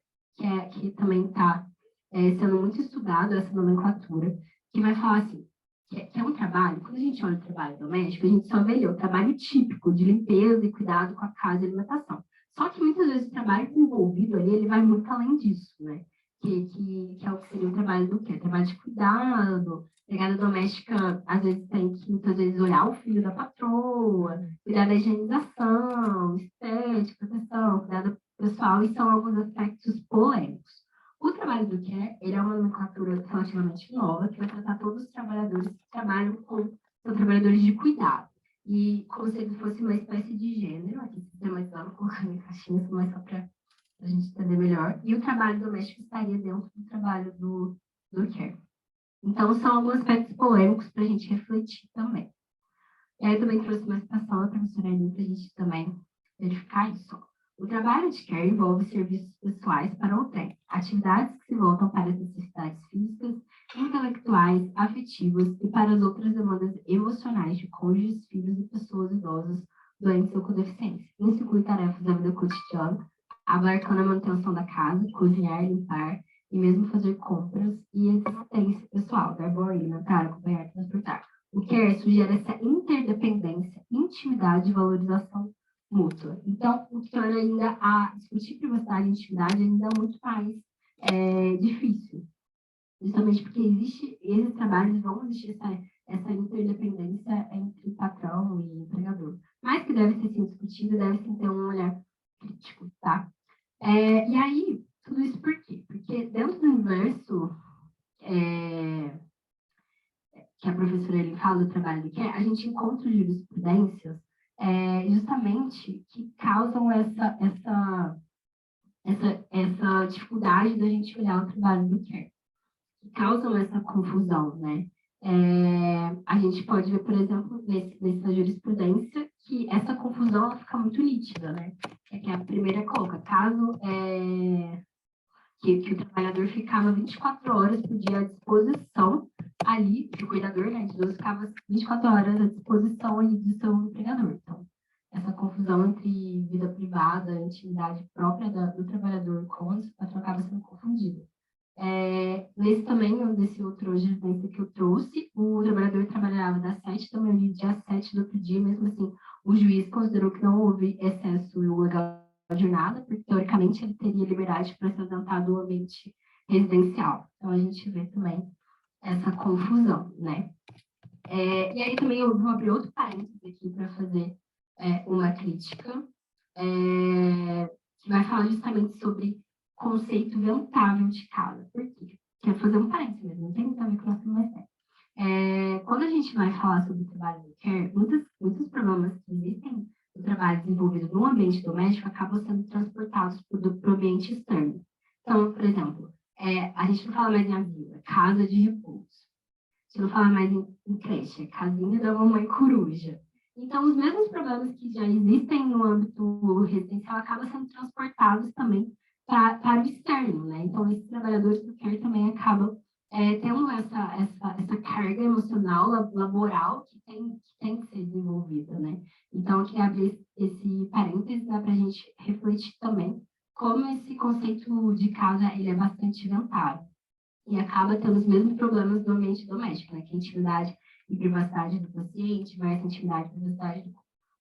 que também está sendo muito estudado, essa nomenclatura, que vai falar assim, que é um trabalho, quando a gente olha o trabalho doméstico, a gente só vê ali o trabalho típico de limpeza e cuidado com a casa e alimentação. Só que muitas vezes o trabalho envolvido ali, ele vai muito além disso, né? Que é o que seria o trabalho do quê? Trabalho de cuidado, empregada doméstica, às vezes tem que, muitas vezes, olhar o filho da patroa, cuidar da higienização, estética, proteção, cuidado pessoal, e são alguns aspectos polêmicos. O trabalho do care, ele é uma nomenclatura relativamente nova, que vai tratar todos os trabalhadores que trabalham são trabalhadores de cuidado. E como se ele fosse uma espécie de gênero, aqui sistematizando, colocando em caixinhas, mas só para a gente entender melhor. E o trabalho doméstico estaria dentro do trabalho do care. Então, são alguns aspectos polêmicos para a gente refletir também. E aí, eu também trouxe uma citação da professora Aline para a gente também verificar isso. O trabalho de care envolve serviços pessoais para outrem, atividades que se voltam para as necessidades físicas, intelectuais, afetivas e para as outras demandas emocionais de cônjuges, filhos e pessoas idosas, doentes ou com deficiência. Isso inclui tarefas da vida cotidiana, abarcando a manutenção da casa, cozinhar, limpar, e mesmo fazer compras e existência pessoal, dar bom alimentar, acompanhar, transportar. O care sugere essa interdependência, intimidade e valorização mútua. Então, o que torna ainda a discutir privacidade e intimidade ainda muito mais difícil. Justamente porque esses trabalhos vão existir essa interdependência entre patrão e empregador. Mas que deve ser sim discutido, deve sim ter um olhar crítico, tá? E aí, tudo isso por quê? Porque dentro do universo que a professora ele fala do trabalho do care, a gente encontra jurisprudências justamente que causam essa dificuldade da gente olhar o trabalho do care, que causam essa confusão, né? A gente pode ver, por exemplo, nessa jurisprudência, que essa confusão ela fica muito nítida, né? Que a primeira coloca, caso que o trabalhador ficava 24 horas por dia à disposição ali, que o cuidador, né, de idoso ficava 24 horas à disposição ali do seu empregador. Então, essa confusão entre vida privada, intimidade própria do trabalhador com o patrão acaba sendo confundida. Nesse também, nesse outro jurisprudência que eu trouxe, o trabalhador trabalhava das 7 da manhã ao dia 7 do outro dia, mesmo assim, o juiz considerou que não houve excesso ilegal de jornada, porque teoricamente ele teria liberdade para se ausentar do ambiente residencial. Então a gente vê também essa confusão, né? E aí também eu vou abrir outro parênteses aqui para fazer uma crítica, que vai falar justamente sobre conceito ventável de casa. Por quê? Quero fazer um parênteses mesmo, não tem muito a ver com o nosso mais sério. Quando a gente vai falar sobre o trabalho do care, muitos problemas que existem do trabalho desenvolvido no ambiente doméstico acabam sendo transportados para o ambiente externo. Então, por exemplo, a gente não fala mais em asilo, é casa de repouso. A gente não fala mais em creche, é casinha da mamãe coruja. Então, os mesmos problemas que já existem no âmbito residencial acabam sendo transportados também para o externo, né? Então, esses trabalhadores do care também acabam tendo essa carga emocional, laboral, que tem que ser desenvolvida, né? Então, eu queria abrir esse parênteses, né, para a gente refletir também como esse conceito de casa ele é bastante ventável e acaba tendo os mesmos problemas do ambiente doméstico, né? Que é intimidade e privacidade do paciente, versus intimidade e privacidade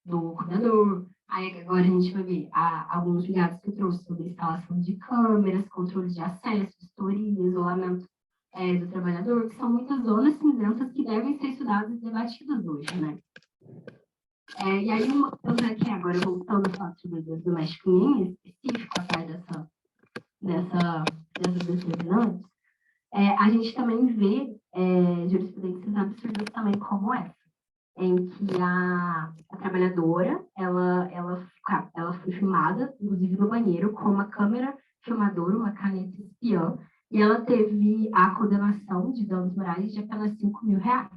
do cuidador. Aí agora a gente vai ver alguns ligados que eu trouxe sobre instalação de câmeras, controle de acesso, vistoria, isolamento do trabalhador, que são muitas zonas cinzentas que devem ser estudadas e debatidas hoje, né? E aí, coisa que agora, voltando a falar sobre o doméstico em específico, atrás dessas determinantes, a gente também vê jurisprudências absurdas também como essa, em que a trabalhadora, ela foi filmada, inclusive no banheiro, com uma câmera filmadora, uma caneta espiã, e ela teve a condenação de danos morais de apenas R$5.000.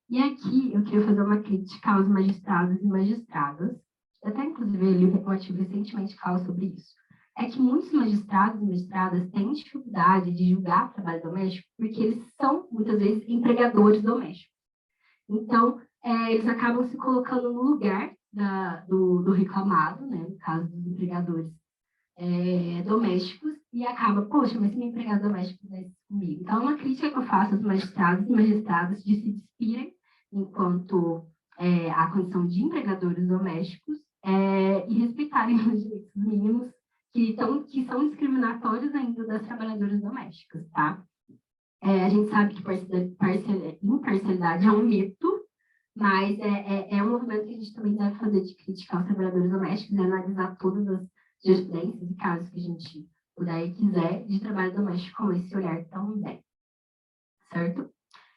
E aqui eu queria fazer uma crítica aos magistrados e magistradas, até inclusive li um artigo recentemente que fala sobre isso, é que muitos magistrados e magistradas têm dificuldade de julgar trabalho doméstico porque eles são, muitas vezes, empregadores domésticos. Então, eles acabam se colocando no lugar do reclamado, né, no caso dos empregadores domésticos, e acaba, poxa, mas se meu empregado doméstico fizesse isso comigo. Então, uma crítica que eu faço aos magistrados e magistradas de se despirem enquanto a condição de empregadores domésticos e respeitarem os direitos mínimos que são discriminatórios ainda das trabalhadoras domésticas, tá? A gente sabe que imparcialidade é um mito, mas é um movimento que a gente também deve fazer de criticar os trabalhadores domésticos e analisar todas as jurisprudências e casos que a gente puder e quiser de trabalho doméstico com esse olhar também, certo?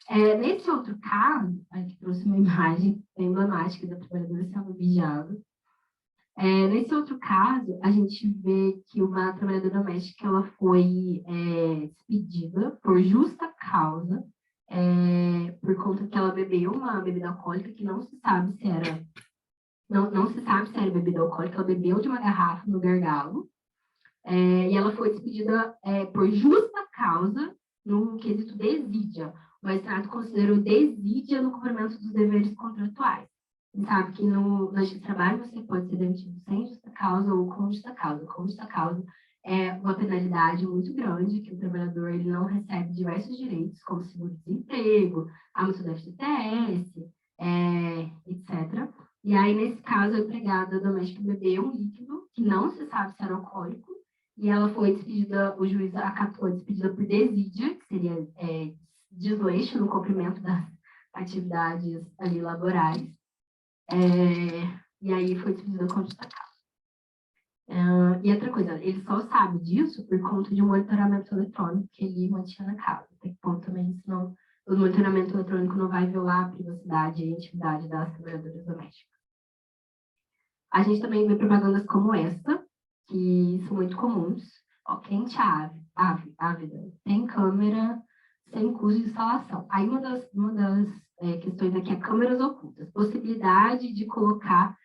Nesse outro caso, aqui trouxe uma imagem emblemática da trabalhadora sendo vigiada. Nesse outro caso, a gente vê que uma trabalhadora doméstica ela foi despedida por justa causa, por conta que ela bebeu uma bebida alcoólica que não se sabe se era bebida alcoólica, ela bebeu de uma garrafa no gargalo, e ela foi despedida por justa causa no quesito desídia. O magistrado considerou desídia no cumprimento dos deveres contratuais. Você sabe que no justiça de trabalho você pode ser demitido sem justa causa ou com justa causa. Com justa causa é uma penalidade muito grande, que o trabalhador ele não recebe diversos direitos, como seguro-desemprego, a multa do FGTS, etc. E aí, nesse caso, a empregada doméstica bebeu um líquido que não se sabe se era alcoólico, e ela foi despedida, o juiz acatou despedida por desídia, que seria desleixo no cumprimento das atividades ali laborais. E aí foi despedida com justa causa. E outra coisa, ele só sabe disso por conta de um monitoramento eletrônico que ele mantinha na casa. Tem ponto também, senão o monitoramento eletrônico não vai violar a privacidade e a intimidade das trabalhadoras domésticas. A gente também vê propagandas como essa, que são muito comuns. Cliente ávida, tem câmera sem custo de instalação. Aí uma das questões aqui é câmeras ocultas. Possibilidade de colocar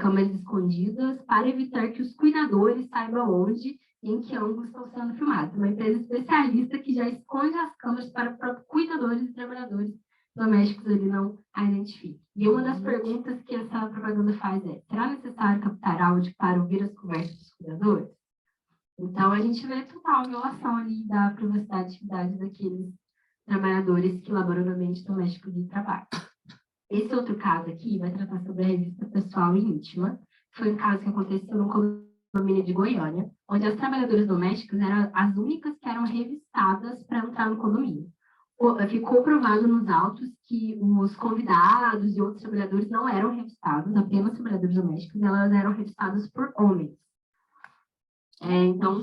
câmeras escondidas para evitar que os cuidadores saibam onde e em que ângulo estão sendo filmados. Uma empresa especialista que já esconde as câmeras para próprios cuidadores e trabalhadores domésticos ele não a identifique. E uma das perguntas que essa propaganda faz é: será necessário captar áudio para ouvir as conversas dos cuidadores? Então, a gente vê total violação ali da privacidade e atividade daqueles trabalhadores que laboram no ambiente doméstico de trabalho. Esse outro caso aqui vai tratar sobre a revista pessoal e íntima. Foi um caso que aconteceu no condomínio de Goiânia, onde as trabalhadoras domésticas eram as únicas que eram revistadas para entrar no condomínio. Ficou provado nos autos que os convidados e outros trabalhadores não eram revistados, apenas trabalhadores domésticos, elas eram revistadas por homens. Então,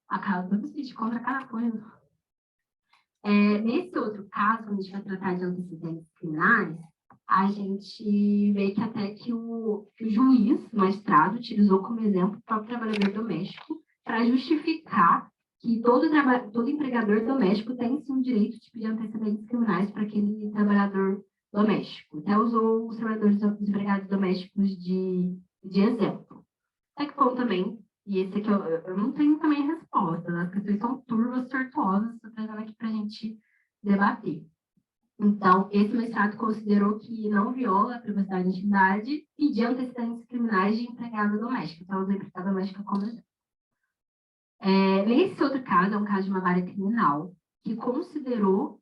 acaba tudo isso contra cada coisa. Nesse outro caso, quando a gente vai tratar de antecedentes criminais, a gente vê que até que o juiz, o magistrado, utilizou como exemplo o próprio trabalhador doméstico para justificar que todo empregador doméstico tem sim o direito de pedir antecedentes criminais para aquele trabalhador doméstico. Até usou os empregados domésticos de exemplo. Até que ponto também, e esse aqui eu não tenho também resposta, né? As questões são turvas, tortuosas, estou trazendo aqui para a gente debater. Então, esse magistrado considerou que não viola a privacidade e intimidade e de antecedentes criminais de empregada doméstica. Então, usei empregada doméstica como exemplo. Nesse outro caso, é um caso de uma vara criminal que considerou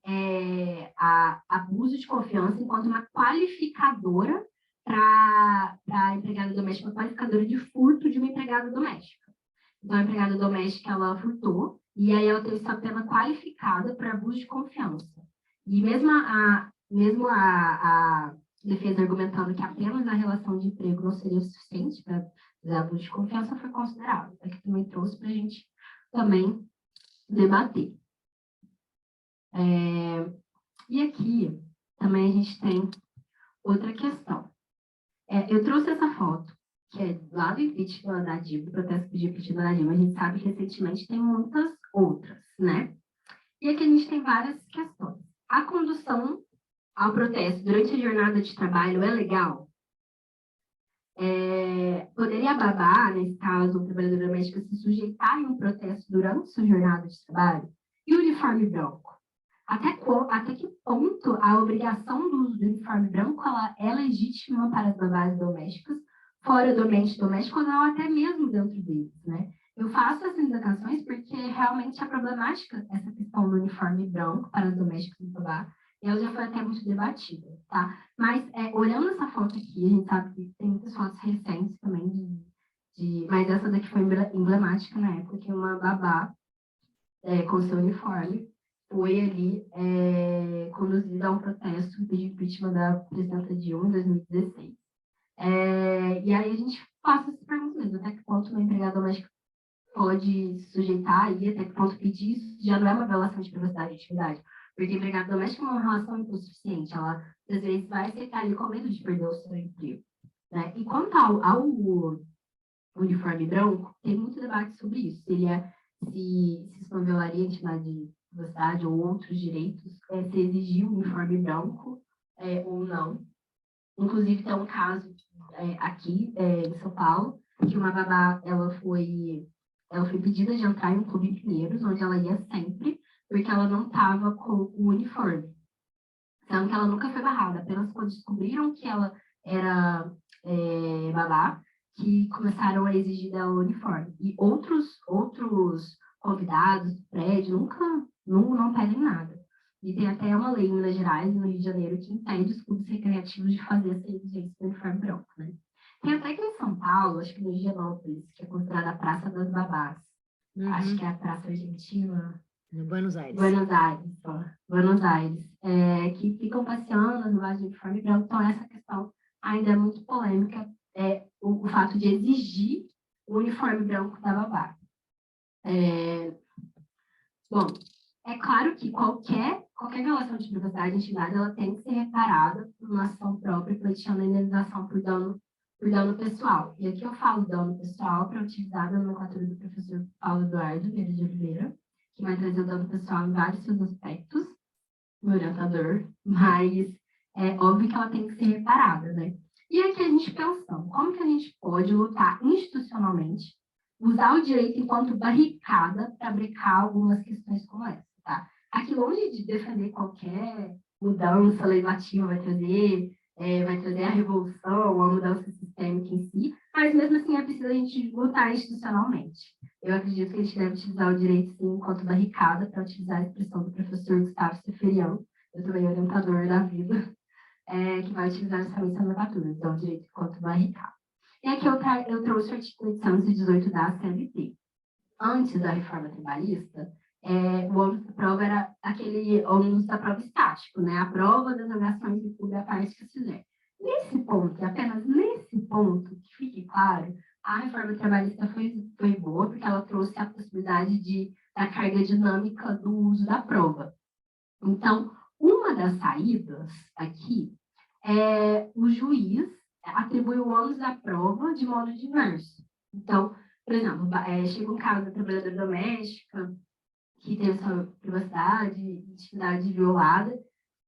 abuso de confiança enquanto uma qualificadora para a empregada doméstica, uma qualificadora de furto de uma empregada doméstica. Então, a empregada doméstica, ela furtou, e aí ela teve sua pena qualificada para abuso de confiança. E mesmo a defesa argumentando que apenas a relação de emprego não seria suficiente para fazer abuso de confiança, foi considerado. Aqui também trouxe para a gente também debater. E aqui também a gente tem outra questão. Eu trouxe essa foto, que é lá do impeachment da Dilma, do protesto de impeachment da Dilma. A gente sabe que recentemente tem muitas outras, né? E aqui a gente tem várias questões. A condução ao protesto durante a jornada de trabalho é legal? Poderia a babá, nesse caso, o trabalhador doméstico, se sujeitar a um protesto durante sua jornada de trabalho? E o uniforme branco? Até que ponto a obrigação do uso do uniforme branco ela é legítima para as babás domésticas, fora do ambiente doméstico ou até mesmo dentro deles, né? Eu faço essas indagações porque realmente é problemática essa questão do uniforme branco para as domésticas e babá, e ela já foi até muito debatida, tá? Mas, olhando essa foto aqui, a gente sabe que tem muitas fotos recentes também, mas essa daqui foi emblemática na época, que uma babá com seu uniforme foi ali conduzida a um protesto de impeachment da presidenta Dilma em 2016. E aí a gente passa essas perguntas mesmo, até que ponto uma empregada doméstica pode se sujeitar e até que ponto pedir isso já não é uma violação de privacidade e intimidade. Porque a empregada doméstica é uma relação hipossuficiente, ela às vezes vai aceitar ali com medo de perder o seu emprego. Né? E quanto ao uniforme branco, tem muito debate sobre isso, se isso não violaria a intimidade de privacidade ou outros direitos, se exigir um uniforme branco ou não. Inclusive, tem um caso aqui em São Paulo, que uma babá, ela foi pedida de entrar em um clube em Pinheiros, onde ela ia sempre, porque ela não estava com o uniforme. Sendo que ela nunca foi barrada, apenas quando descobriram que ela era babá, que começaram a exigir dela o uniforme. E outros convidados do prédio não pedem nada. E tem até uma lei em Minas Gerais, no Rio de Janeiro, que impede os clubes recreativos de fazer essa exigência do uniforme branco, né? Tem até que em São Paulo, acho que no Higienópolis, que é considerada a Praça das Babás. Acho que é a Praça Argentina. No Buenos Aires. Buenos Aires. Que ficam passeando no base de uniforme branco. Então, essa questão ainda é muito polêmica, o fato de exigir o uniforme branco da babá. Bom, é claro que qualquer relação de privacidade e intimidade ela tem que ser reparada por uma ação própria, pleiteando a indenização por dano pessoal. E aqui eu falo dano pessoal para utilizar a nomenclatura do professor Paulo Eduardo Vieira de Oliveira, que vai trazer o dano pessoal em vários seus aspectos, meu orientador, mas é óbvio que ela tem que ser reparada, né? E aqui a gente pensando, como que a gente pode lutar institucionalmente, usar o direito enquanto barricada para brecar algumas questões como essa, tá? Aqui, longe de defender qualquer mudança legislativa, vai trazer a revolução, a mudança sistêmica em si, mas mesmo assim é preciso a gente lutar institucionalmente. Eu acredito que a gente deve utilizar o direito, sim, enquanto barricada, para utilizar a expressão do professor Gustavo Seferian, eu também orientador da vida, que vai utilizar justamente essa nomenclatura, então, o direito enquanto barricada. E aqui eu trouxe o artigo 818 da CLT. Antes da reforma trabalhista, o ônus da prova era aquele ônus da prova estático, né? A prova das alegações de tudo a parte que se fizer. Nesse ponto, e apenas nesse ponto, que fique claro, a reforma trabalhista foi boa, porque ela trouxe a possibilidade da carga dinâmica do uso da prova. Então, uma das saídas aqui o juiz atribui o ônus da prova de modo diverso. Então, por exemplo, chega um caso da trabalhadora doméstica que teve sua privacidade e intimidade violada,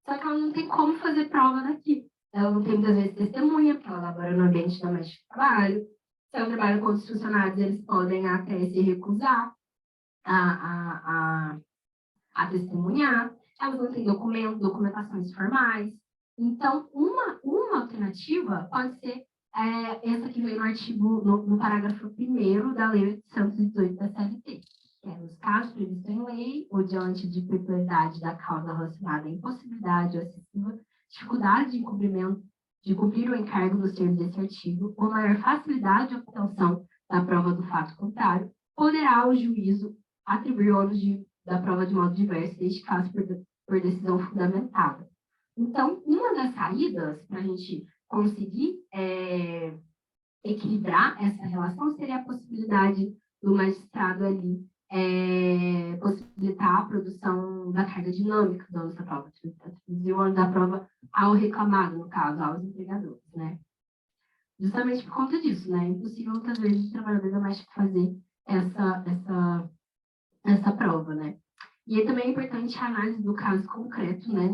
só que ela não tem como fazer prova daqui. Ela não tem, muitas vezes, testemunha, porque ela labora no ambiente doméstico de trabalho. Se ela trabalha com outros funcionários, eles podem até se recusar a testemunhar. Elas não têm documentações formais. Então, uma alternativa pode ser essa que veio no artigo, no parágrafo 1º da Lei 818 da CLT, que é nos casos previstos em lei ou diante de peculiaridade da causa relacionada à impossibilidade ou excessiva dificuldade de cumprir o encargo nos termos desse artigo, ou maior facilidade de obtenção da prova do fato contrário, poderá o juízo atribuir ônus da prova de modo diverso, desde caso por decisão fundamentada. Então, uma das saídas para a gente conseguir equilibrar essa relação seria a possibilidade do magistrado ali possibilitar a produção da carga dinâmica do ônus da prova, o ônus da prova ao reclamado, no caso, aos empregadores, né? Justamente por conta disso, né? É impossível, muitas vezes, o trabalhador doméstico fazer essa prova, né? E aí também é importante a análise do caso concreto, né?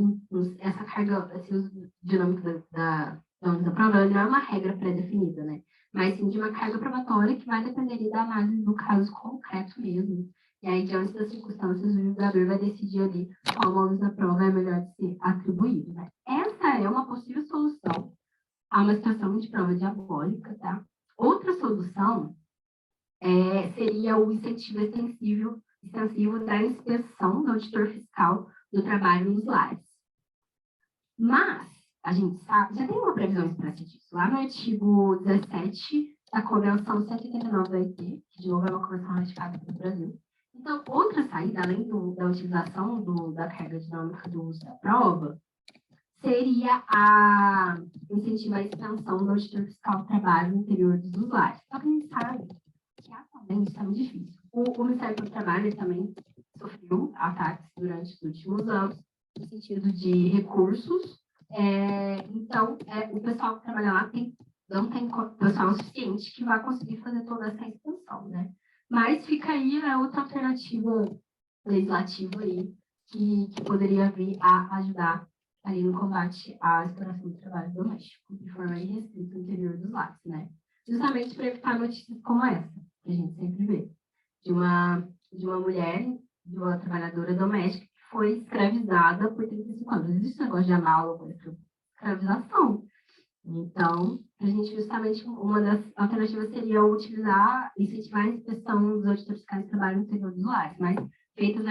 Essa carga, esse uso dinâmico Então, o problema não é uma regra pré-definida, né? Mas sim de uma carga probatória que vai depender da análise do caso concreto mesmo. E aí, diante das circunstâncias, o julgador vai decidir ali qual ônus da prova é melhor de ser atribuído, né? Essa é uma possível solução a uma situação de prova diabólica, tá? Outra solução seria o incentivo extensivo da inspeção do auditor fiscal do trabalho nos lares. Mas, a gente sabe, já tem uma previsão expressa disso. Lá no artigo 17 da Convenção 189 da OIT, que de novo é uma convenção ratificada pelo Brasil. Então, outra saída, além da utilização da carga dinâmica do uso da prova, seria incentivar a expansão do auditor fiscal do trabalho no interior dos lares. Só que a gente sabe que atualmente está muito difícil. O Ministério do Trabalho ele também sofreu ataques durante os últimos anos, no sentido de recursos. Então, o pessoal que trabalha lá não tem pessoal suficiente que vai conseguir fazer toda essa expansão, né? Mas fica aí outra alternativa legislativa aí que poderia vir a ajudar ali no combate à exploração do trabalho doméstico, de forma irrestrita no interior dos lares, né? Justamente para evitar notícias como essa, que a gente sempre vê, de uma mulher, de uma trabalhadora doméstica que foi escravizada por 35 anos. Existe um negócio de análogo entre escravização. Então, a gente justamente, uma das alternativas seria incentivar a inspeção dos auditores fiscais de trabalho no interior dos lares, mas feitas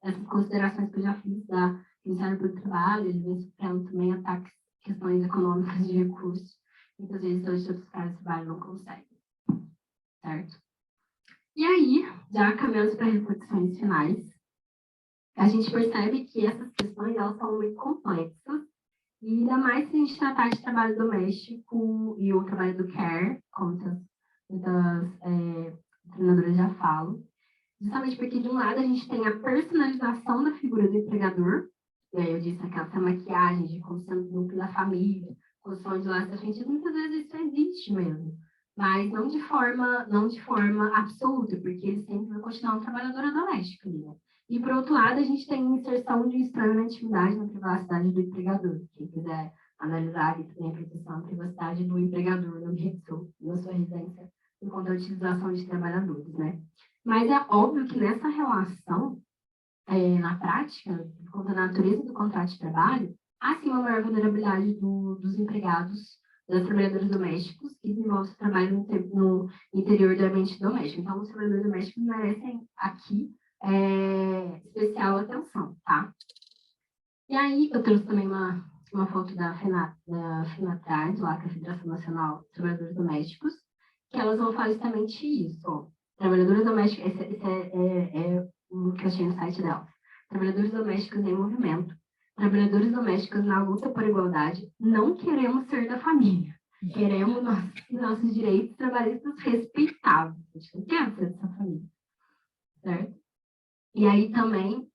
essas considerações que eu já fiz da Ministério do Trabalho, eles vêm sofrendo também ataques, questões econômicas de recursos, muitas vezes os auditores fiscais de trabalho não conseguem, certo? E aí, já caminhando para reflexões finais, a gente percebe que essas questões, elas são muito complexas, e ainda mais se a gente tratar de trabalho doméstico e o trabalho do care, como muitas treinadoras já falam, justamente porque, de um lado, a gente tem a personalização da figura do empregador, eu disse aquela maquiagem de como sendo o núcleo da família, construção de laços afetivos, muitas vezes isso existe mesmo, mas não de forma absoluta, porque ele sempre vai continuar um trabalhador doméstico ali, né? E, por outro lado, a gente tem a inserção de um estranho na intimidade e na privacidade do empregador. Quem quiser analisar aqui também a proteção da privacidade do empregador na sua residência, por conta da utilização de trabalhadores, né? Mas é óbvio que nessa relação, na prática, por conta da natureza do contrato de trabalho, há sim uma maior vulnerabilidade dos empregados, dos trabalhadores domésticos, que desenvolvem esse trabalho no interior do ambiente doméstico. Então, os trabalhadores domésticos merecem aqui especial atenção, tá? E aí, eu trouxe também uma foto da FENATRAD, lá, que é a Federação Nacional de Trabalhadores Domésticos, que elas vão falar justamente isso, ó. Trabalhadores domésticos, esse é o que eu achei no site dela. Trabalhadores domésticos em movimento. Trabalhadores domésticos na luta por igualdade. Não queremos ser da família. Queremos nossos direitos trabalhistas respeitados. A gente não quer ser dessa família. Certo? E aí também,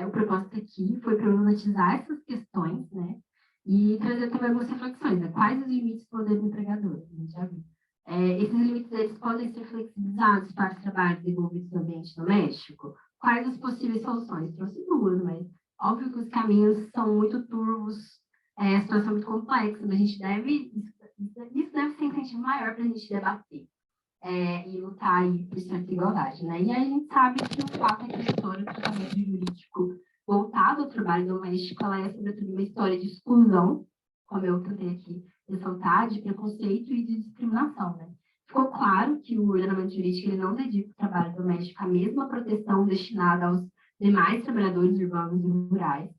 o propósito aqui foi problematizar essas questões, né? E trazer também algumas reflexões, né? Quais os limites do poder do empregador? A gente já viu. Esses limites eles podem ser flexibilizados para os trabalhos envolvidos no ambiente doméstico? Quais as possíveis soluções? Trouxe duas, mas óbvio que os caminhos são muito turvos, a situação é muito complexa, mas isso deve ser incentivo maior para a gente debater e lutar aí por certa igualdade, né? E aí a gente sabe que o fato é que a história do tratamento jurídico voltado ao trabalho doméstico, ela é sobretudo uma história de exclusão, como eu tentei aqui ressaltar, de preconceito e de discriminação, né? Ficou claro que o ordenamento jurídico ele não dedica o trabalho doméstico a mesma proteção destinada aos demais trabalhadores urbanos e rurais.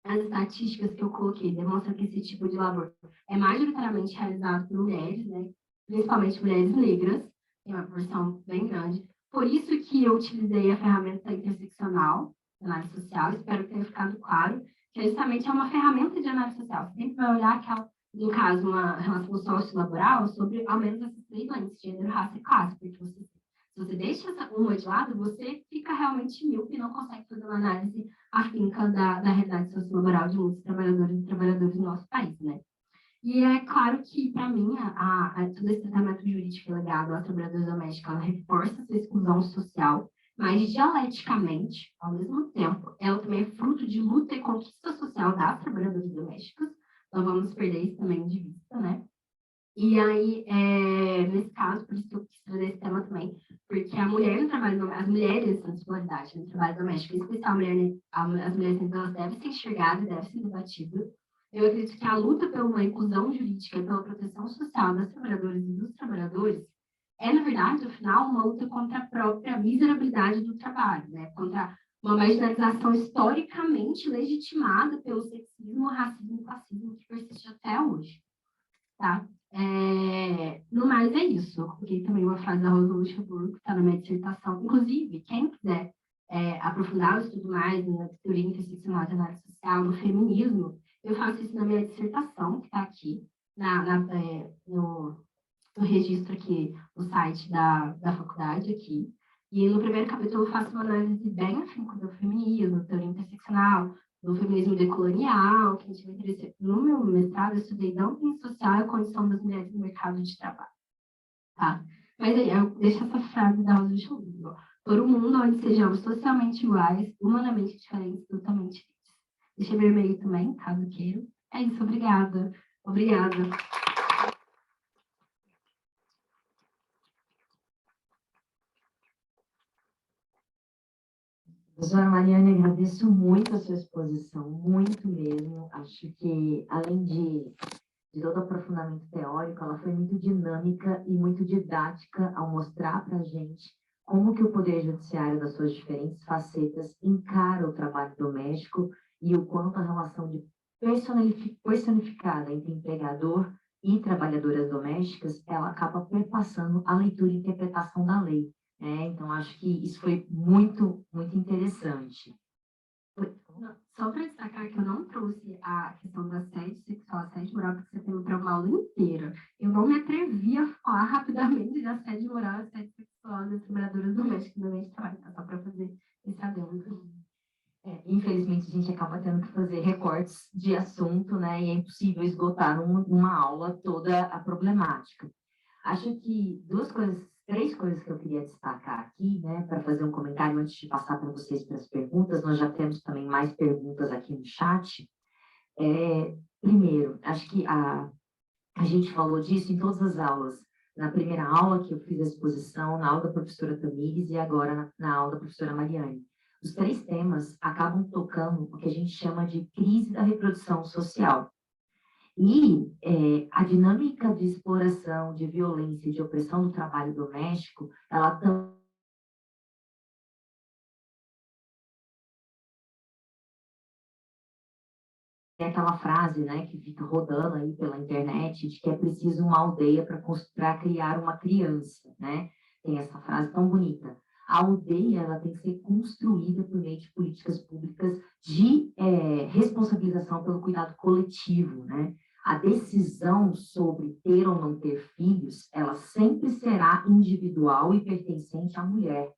As estatísticas que eu coloquei demonstram que esse tipo de labor é majoritariamente realizado por mulheres, né? Principalmente mulheres negras, tem uma proporção bem grande. Por isso que eu utilizei a ferramenta interseccional, análise social, espero que tenha ficado claro, que justamente é uma ferramenta de análise social. Você sempre vai olhar aquela, no caso, uma relação sociolaboral sobre, ao menos, essas três lentes, gênero, raça e classe, porque se você deixa uma de lado, você fica realmente míope e não consegue fazer uma análise afinca da realidade sociolaboral de muitos trabalhadores e trabalhadoras do nosso país, né? E é claro que, para mim, todo esse tratamento jurídico legado aos trabalhadores domésticos, ela reforça essa exclusão social, mas dialeticamente, ao mesmo tempo, ela também é fruto de luta e conquista social das trabalhadoras domésticas, não vamos perder isso também de vista, né? E aí, nesse caso, por isso que eu quis trazer esse tema também, porque a mulher no trabalho, as mulheres na sexualidade, no trabalho doméstico, em especial as mulheres negras, elas devem ser enxergadas, devem ser debatidas. Eu acredito que a luta pela inclusão jurídica e pela proteção social das trabalhadoras e dos trabalhadores é, na verdade, no final, uma luta contra a própria miserabilidade do trabalho, né? Contra uma marginalização historicamente legitimada pelo sexismo, racismo e classismo que persiste até hoje, tá? No mais, é isso. Eu coloquei também uma frase da Rosa Luxemburgo, que está na minha dissertação. Inclusive, quem quiser aprofundar o estudo mais na teoria interseccional de análise social, no feminismo, eu faço isso na minha dissertação, que está aqui, no registro aqui, no site da faculdade aqui. E no primeiro capítulo eu faço uma análise bem afinco do feminismo, teoria interseccional, do feminismo decolonial, que a gente vai interesse. No meu mestrado, eu estudei dumping social e a condição das mulheres no mercado de trabalho. Tá? Mas aí, eu deixo essa frase da Rosa Luxemburgo. Por um mundo onde sejamos socialmente iguais, humanamente diferentes, totalmente livres. Deixa meu e-mail também, caso queiram. É isso, obrigada. Obrigada. Professora Mariane, agradeço muito a sua exposição, muito mesmo. Acho que, além de todo o aprofundamento teórico, ela foi muito dinâmica e muito didática ao mostrar para a gente como que o Poder Judiciário, das suas diferentes facetas, encara o trabalho doméstico e o quanto a relação de personificada entre empregador e trabalhadoras domésticas, ela acaba perpassando a leitura e interpretação da lei. Então, acho que isso foi muito, muito interessante. Só para destacar que eu não trouxe a questão do assédio sexual, assédio moral, porque você tem para uma aula inteira. Eu não me atrevi a falar rapidamente de assédio moral e assédio sexual das trabalhadoras domésticas no meio de trabalho, tá? Só para fazer esse adendo. Infelizmente, a gente acaba tendo que fazer recortes de assunto, né? E é impossível esgotar numa aula toda a problemática. Acho que três coisas que eu queria destacar aqui, né, para fazer um comentário antes de passar para vocês para as perguntas. Nós já temos também mais perguntas aqui no chat. Primeiro, acho que a gente falou disso em todas as aulas. Na primeira aula que eu fiz a exposição, na aula da professora Tamires e agora na aula da professora Mariane. Os três temas acabam tocando o que a gente chama de crise da reprodução social. E a dinâmica de exploração, de violência e de opressão do trabalho doméstico, ela também tem aquela frase, né, que fica rodando aí pela internet, de que é preciso uma aldeia para criar uma criança, né? Tem essa frase tão bonita. A aldeia, ela tem que ser construída por meio de políticas públicas de responsabilização pelo cuidado coletivo, né? A decisão sobre ter ou não ter filhos, ela sempre será individual e pertencente à mulher.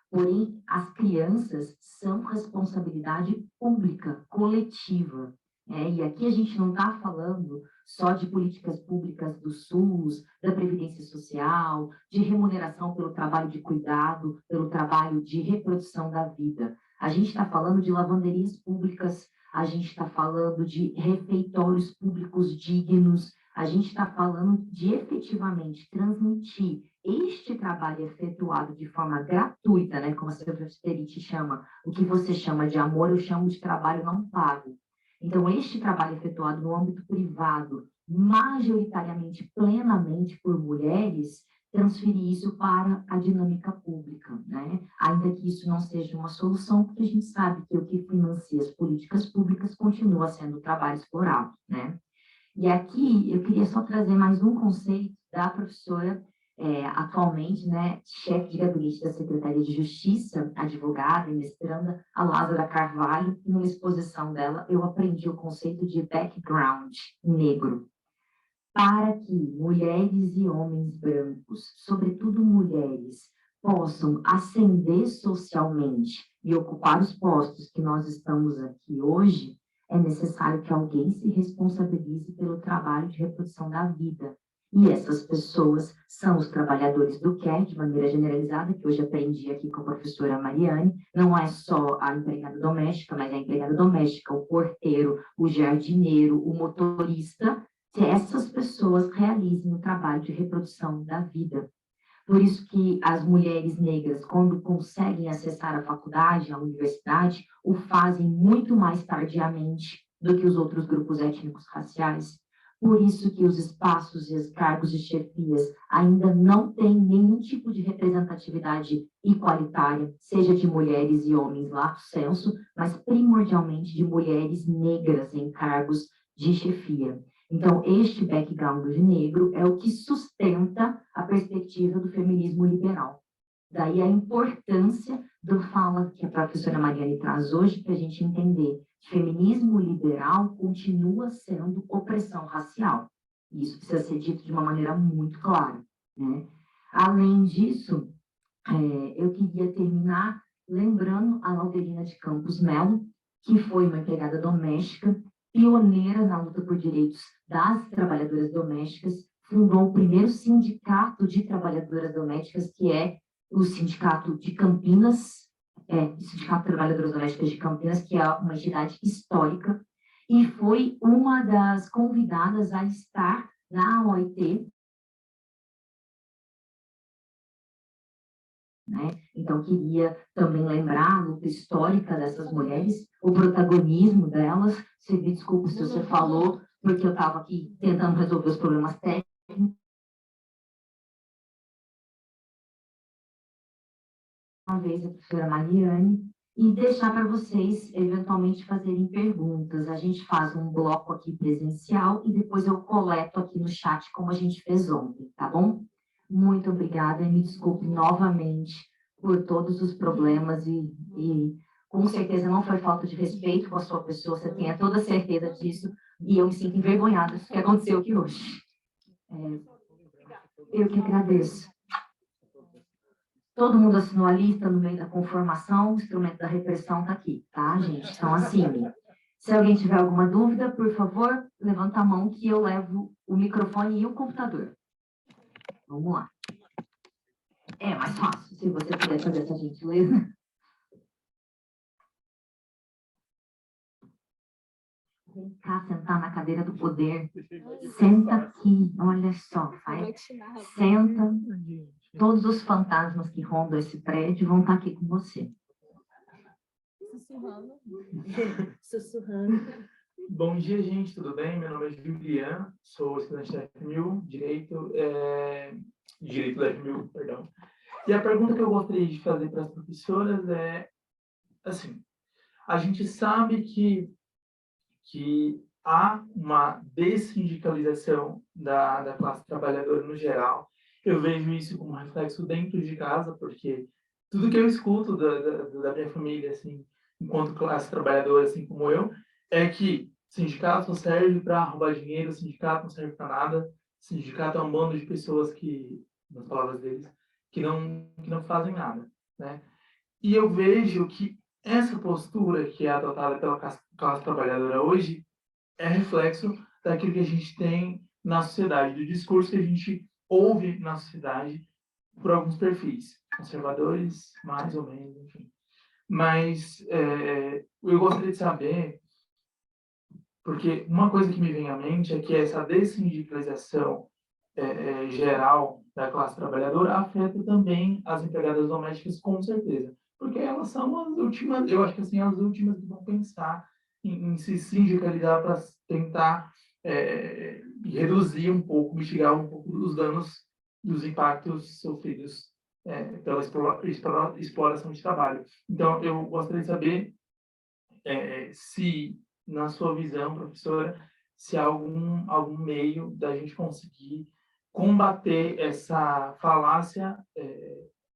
Porém, as crianças são responsabilidade pública, coletiva. E aqui a gente não está falando só de políticas públicas do SUS, da Previdência Social, de remuneração pelo trabalho de cuidado, pelo trabalho de reprodução da vida. A gente está falando de lavanderias públicas, a gente está falando de refeitórios públicos dignos, a gente está falando de efetivamente transmitir este trabalho efetuado de forma gratuita, né, como a Silvia Steriti chama, o que você chama de amor, eu chamo de trabalho não pago. Então, este trabalho efetuado no âmbito privado, majoritariamente, plenamente por mulheres, transferir isso para a dinâmica pública, né? Ainda que isso não seja uma solução, porque a gente sabe que o que financia as políticas públicas continua sendo o trabalho explorado, né? E aqui eu queria só trazer mais um conceito da professora, atualmente, né, chefe de gabinete da Secretaria de Justiça, advogada e mestranda, a Lázara Carvalho. E numa exposição dela, eu aprendi o conceito de background negro, para que mulheres e homens brancos, sobretudo mulheres, possam ascender socialmente e ocupar os postos que nós estamos aqui hoje, é necessário que alguém se responsabilize pelo trabalho de reprodução da vida. E essas pessoas são os trabalhadores do QER, de maneira generalizada, que hoje aprendi aqui com a professora Mariane. Não é só a empregada doméstica, mas é a empregada doméstica, o porteiro, o jardineiro, o motorista, que essas pessoas realizem o trabalho de reprodução da vida. Por isso que as mulheres negras, quando conseguem acessar a faculdade, a universidade, o fazem muito mais tardiamente do que os outros grupos étnicos raciais. Por isso que os espaços e os cargos de chefias ainda não têm nenhum tipo de representatividade igualitária, seja de mulheres e homens lato sensu, mas primordialmente de mulheres negras em cargos de chefia. Então, este background negro é o que sustenta a perspectiva do feminismo liberal. Daí a importância do fala que a professora Mariane traz hoje para a gente entender que feminismo liberal continua sendo opressão racial. Isso precisa ser dito de uma maneira muito clara, né? Além disso, eu queria terminar lembrando a Laudelina de Campos Melo, que foi uma empregada doméstica, pioneira na luta por direitos das trabalhadoras domésticas, fundou o primeiro sindicato de trabalhadoras domésticas, que é o Sindicato de Campinas, o Sindicato de Trabalhadoras Domésticas de Campinas, que é uma entidade histórica, e foi uma das convidadas a estar na OIT, né? Então, queria também lembrar a luta histórica dessas mulheres, o protagonismo delas. Você me desculpa se você falou, porque eu estava aqui tentando resolver os problemas técnicos. Uma vez a professora Mariane, e deixar para vocês, eventualmente, fazerem perguntas. A gente faz um bloco aqui presencial e depois eu coleto aqui no chat, como a gente fez ontem, tá bom? Muito obrigada e me desculpe novamente por todos os problemas e com certeza não foi falta de respeito com a sua pessoa, você tenha toda certeza disso, e eu me sinto envergonhada do que aconteceu aqui hoje. Eu que agradeço. Todo mundo assinou a lista no meio da conformação, o instrumento da repressão está aqui, tá, gente? Então, assine. Se alguém tiver alguma dúvida, por favor, levanta a mão que eu levo o microfone e o computador. Vamos lá. É mais fácil, se você puder fazer essa gentileza. Vem cá sentar na cadeira do poder. Senta aqui, olha só. Senta. Todos os fantasmas que rondam esse prédio vão estar aqui com você. Sussurrando. Sussurrando. Bom dia, gente, tudo bem? Meu nome é Julian, sou estudante da FMU, Direito da FMU, perdão. E a pergunta que eu gostaria de fazer para as professoras é, assim, a gente sabe que há uma dessindicalização da classe trabalhadora no geral. Eu vejo isso como reflexo dentro de casa, porque tudo que eu escuto da minha família, assim, enquanto classe trabalhadora, assim como eu, é que sindicato só serve para roubar dinheiro, sindicato não serve para nada, sindicato é um bando de pessoas que, nas palavras deles, que não fazem nada, né? E eu vejo que essa postura que é adotada pela classe trabalhadora hoje é reflexo daquilo que a gente tem na sociedade, do discurso que a gente ouve na sociedade por alguns perfis, conservadores, mais ou menos, enfim. Mas eu gostaria de saber, porque uma coisa que me vem à mente é que essa dessindicalização geral da classe trabalhadora afeta também as empregadas domésticas, com certeza. Porque elas são as últimas, eu acho que assim, as últimas que vão pensar em se sindicalizar para tentar reduzir um pouco, mitigar um pouco os danos dos impactos sofridos pela exploração de trabalho. Então, eu gostaria de saber se, na sua visão, professora, se há algum meio da gente conseguir combater essa falácia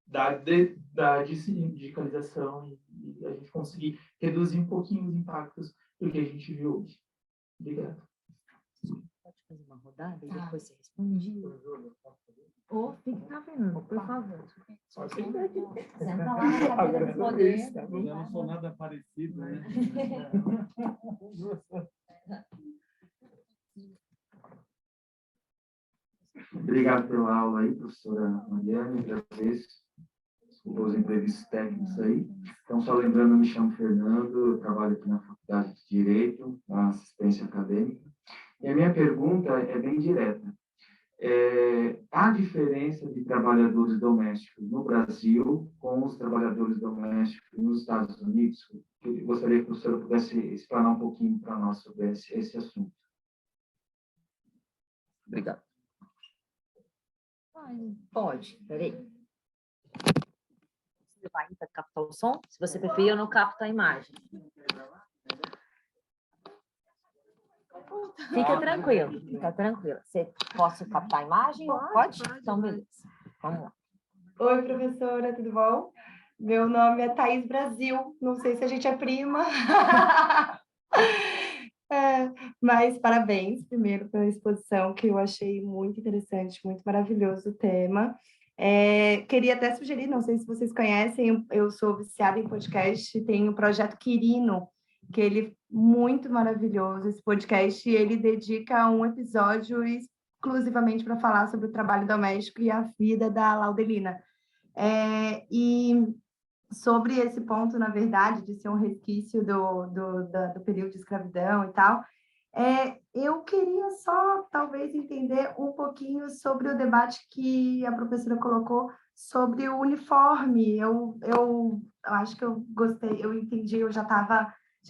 da dessindicalização e a gente conseguir reduzir um pouquinho os impactos do que a gente viu hoje. Obrigado. Pode fazer uma rodada e depois você responde? Ou fique na Fernanda, por favor. Senta lá na cadeira do poder. Eu não sou nada parecido, né? Obrigado pela aula aí, professora Mariane, agradeço. Desculpa os imprevistos técnicos aí. Então, só lembrando, eu me chamo Fernando, eu trabalho aqui na Faculdade de Direito, na assistência acadêmica. E a minha pergunta é bem direta. Há diferença de trabalhadores domésticos no Brasil com os trabalhadores domésticos nos Estados Unidos? Eu gostaria que a professora pudesse explanar um pouquinho para nós sobre esse assunto. Obrigado. Pode, peraí. Você vai para captar o som? Se você preferir, eu não capto a imagem. Fica tranquilo, fica tranquilo. Você posso captar a imagem? Pode? Então, beleza. Vamos lá. Oi, professora, tudo bom? Meu nome é Thaís Brasil, não sei se a gente é prima. Mas parabéns, primeiro, pela exposição, que eu achei muito interessante, muito maravilhoso o tema. Queria até sugerir, não sei se vocês conhecem, eu sou viciada em podcast, tem o projeto Quirino, que ele é muito maravilhoso. Esse podcast, ele dedica um episódio exclusivamente para falar sobre o trabalho doméstico e a vida da Laudelina. E sobre esse ponto, na verdade, de ser um resquício do período de escravidão e tal, eu queria só, talvez, entender um pouquinho sobre o debate que a professora colocou sobre o uniforme. Eu acho que eu gostei, eu entendi, eu já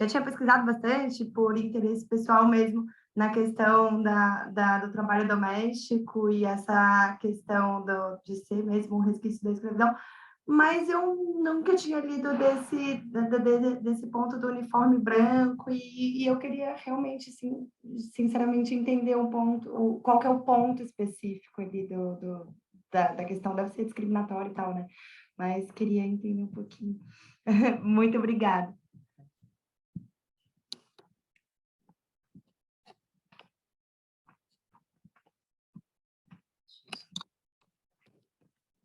tinha pesquisado bastante por interesse pessoal mesmo na questão do trabalho doméstico e essa questão de ser mesmo um resquício da escravidão, mas eu nunca tinha lido desse ponto do uniforme branco e eu queria realmente, assim, sinceramente, entender qual que é o ponto específico ali da questão. Deve ser discriminatório e tal, né? Mas queria entender um pouquinho. Muito obrigada.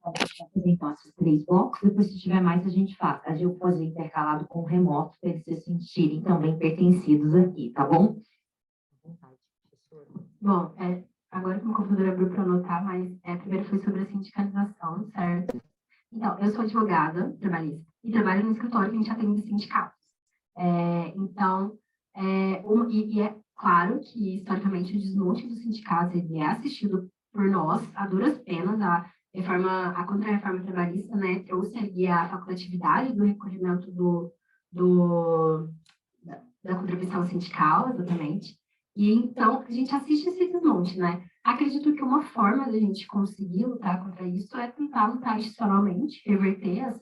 Vou apresentar esses 3 blocos, depois, se tiver mais, a gente faz. A gente pode fazer intercalado com o remoto, para eles se sentirem também pertencidos aqui, tá bom? Bom, agora que o meu computador abriu para anotar, mas primeiro foi sobre a sindicalização, certo? Então, eu sou advogada trabalhista e trabalho no escritório que a gente atende sindicatos. Então, é claro que, historicamente, o desmonte dos sindicatos ele é assistido por nós, a duras penas. A contra-reforma trabalhista, né, trouxe ali a facultatividade do recolhimento da contribuição sindical, exatamente. E, então, a gente assiste esse desmonte, né? Acredito que uma forma da gente conseguir lutar contra isso é tentar lutar institucionalmente, reverter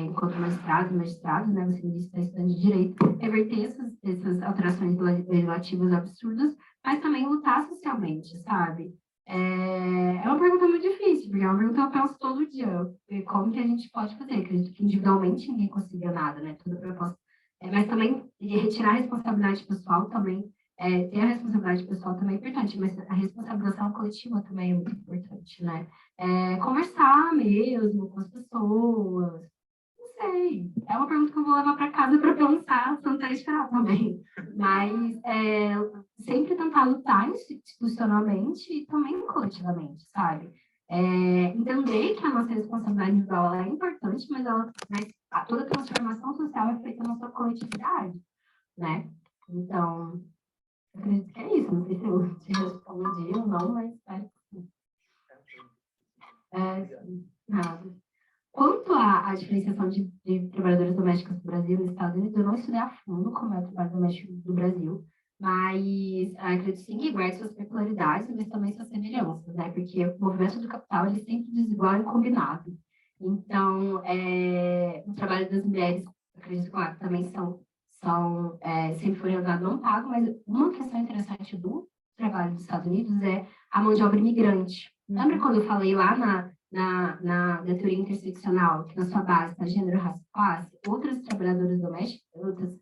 enquanto magistrados e magistradas, né, você me está estudando de direito, reverter essas alterações legislativas absurdas, mas também lutar socialmente, sabe? É uma pergunta muito difícil, porque é uma pergunta que eu penso todo dia. Como que a gente pode fazer? Acredito que individualmente ninguém conseguiu nada, né? Toda proposta. Mas também retirar a responsabilidade pessoal também, ter a responsabilidade pessoal também é importante, mas a responsabilização coletiva também é muito importante, né? Conversar mesmo com as pessoas. Não sei. É uma pergunta que eu vou levar para casa para pensar, tentar esperar também. Mas sempre tentar lutar institucionalmente e também coletivamente, sabe? Entender que a nossa responsabilidade individual é importante, mas toda transformação social é feita na sua coletividade, né? Então, eu acredito que é isso. Não sei se eu te respondi ou não, mas nada. Quanto à diferenciação de trabalhadores domésticos do Brasil e dos Estados Unidos, eu não estudei a fundo como é o trabalho doméstico do Brasil, mas acredito sim que guarde suas peculiaridades, mas também suas semelhanças, né? Porque o movimento do capital ele é sempre desigual e combinado. Então, o trabalho das mulheres, acredito que também sempre foi realizado não pago, mas uma questão interessante do trabalho dos Estados Unidos é a mão de obra imigrante. Lembra quando eu falei lá na teoria interseccional, que na sua base está gênero, raça e classe? Outras trabalhadoras domésticas, outras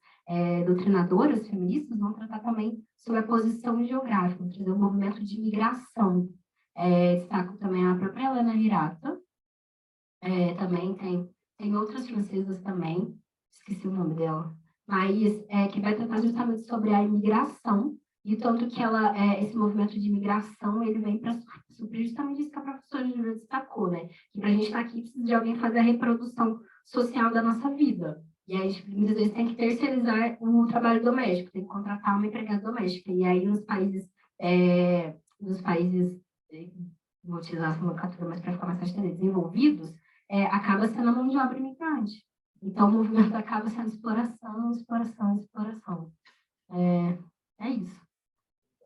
doutrinadoras feministas vão tratar também sobre a posição geográfica, vão trazer um movimento de migração. Destaco também a própria Helena Hirata, também tem outras francesas também, esqueci o nome dela, mas que vai tratar justamente sobre a imigração e tanto que esse movimento de imigração, ele vem para suprir justamente isso que a professora Júlia destacou, né? Que para a gente estar aqui, precisa de alguém fazer a reprodução social da nossa vida. E aí, muitas vezes, tem que terceirizar o trabalho doméstico, tem que contratar uma empregada doméstica. E aí, nos países, vou utilizar essa nomenclatura, mas para ficar mais fácil de entender, desenvolvidos, acaba sendo a mão de obra imigrante. Então, o movimento acaba sendo exploração, exploração, exploração. É isso.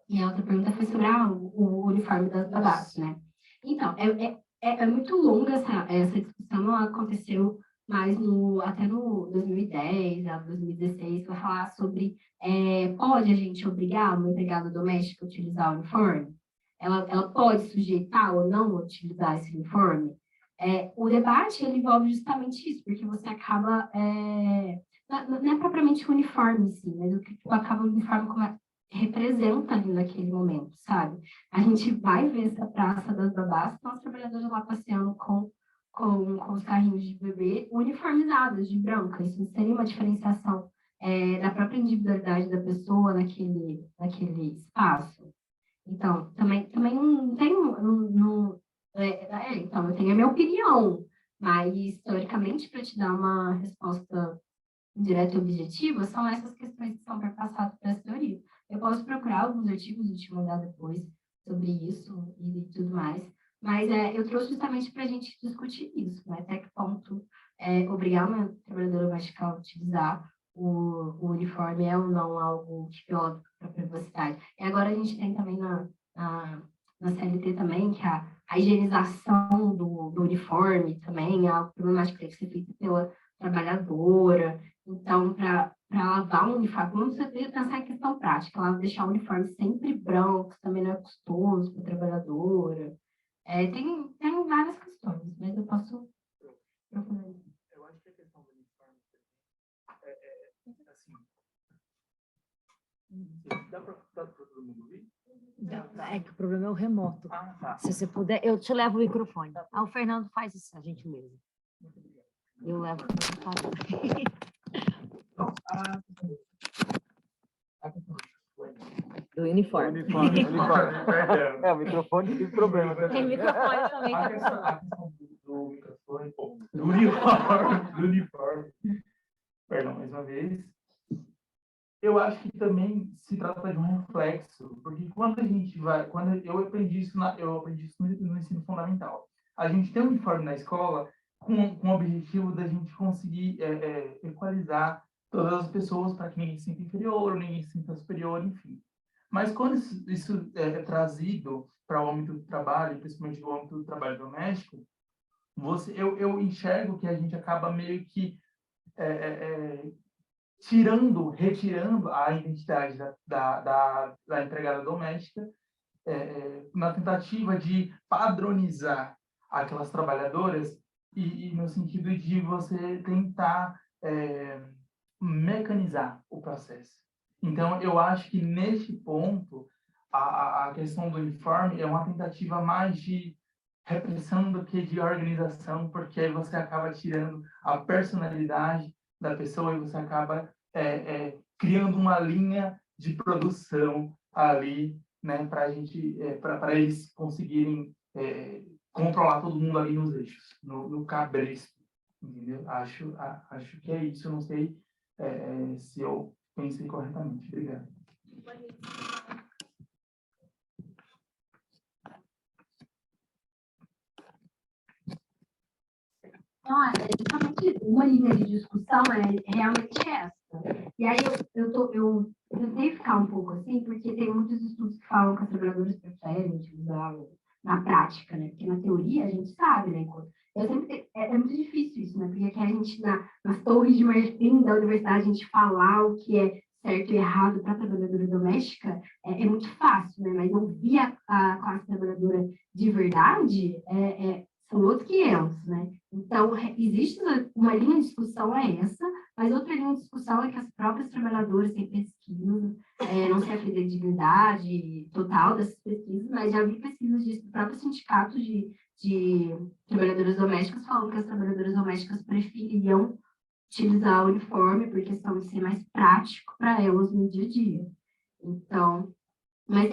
E a outra pergunta foi sobre o uniforme das babás, né? Então, é muito longa essa discussão, ela aconteceu mais até no 2010, 2016, para falar sobre pode a gente obrigar uma empregada doméstica a utilizar o uniforme? Ela pode sujeitar ou não a utilizar esse uniforme? O debate ele envolve justamente isso, porque você acaba... não é propriamente o uniforme, sim, mas o que acaba o uniforme representa ali naquele momento, sabe? A gente vai ver essa praça das babás, estão as trabalhadoras lá passeando com os carrinhos de bebê uniformizados, de branca. Isso seria uma diferenciação da própria individualidade da pessoa naquele espaço. Então, também não tenho... então, eu tenho a minha opinião, mas, teoricamente, para te dar uma resposta direta e objetiva, são essas questões que são perpassadas para essa teoria. Eu posso procurar alguns artigos e te mandar depois sobre isso e tudo mais, mas eu trouxe justamente para a gente discutir isso, né? Até que ponto obrigar uma trabalhadora doméstica a utilizar o uniforme é ou não algo que viola a privacidade. E agora a gente tem também na CLT também que a higienização do uniforme também é algo problemático que tem que ser feito pela trabalhadora. Então, para lavar um uniforme, vamos pensar em questão prática, ela deixar o uniforme sempre branco, também não é custoso para a trabalhadora. Tem várias questões, mas eu posso aprofundar. Eu acho que a questão do uniforme assim. Dá para todo mundo ouvir? É que o problema é o remoto. Tá. Se você puder, eu te levo o microfone. O Fernando faz isso, a gentileza. Muito obrigado. Eu levo. Do uniforme. Uniforme. O microfone tem problema. Tem microfone também. A questão do microfone, do uniforme. Perdão, mais uma vez. Eu acho que também se trata de um reflexo, porque quando eu aprendi isso no ensino fundamental. A gente tem um uniforme na escola com o objetivo da gente conseguir equalizar todas as pessoas para que ninguém se sinta inferior, ninguém se sinta superior, enfim. Mas quando isso é trazido para o âmbito do trabalho, principalmente o âmbito do trabalho doméstico, eu enxergo que a gente acaba meio que retirando a identidade da empregada doméstica na tentativa de padronizar aquelas trabalhadoras e no sentido de você tentar mecanizar o processo. Então, eu acho que, neste ponto, a questão do uniforme é uma tentativa mais de repressão do que de organização, porque aí você acaba tirando a personalidade da pessoa e você acaba criando uma linha de produção ali, né, para eles conseguirem controlar todo mundo ali nos eixos, no cabresto, entendeu? Acho que é isso. Eu não sei se eu pensei corretamente. Obrigado. Então, justamente uma linha de discussão é realmente essa. E aí eu tentei ficar um pouco assim, porque tem muitos estudos que falam que as trabalhadoras preferem utilizar na prática, né? Porque na teoria a gente sabe, né? É muito difícil isso, né? Porque aqui a gente, nas torres de marfim da universidade, a gente falar o que é certo e errado para a trabalhadora doméstica é muito fácil, né? Mas ouvir a classe trabalhadora de verdade são outros 500, né? Então, existe uma linha de discussão essa, mas outra linha de discussão é que as próprias trabalhadoras têm pesquisas, não sei a fidelidade total dessas pesquisas, mas já vi pesquisas do próprio sindicato de trabalhadoras domésticas falando que as trabalhadoras domésticas preferiam utilizar o uniforme por questão de ser mais prático para elas no dia a dia. Então, Mas,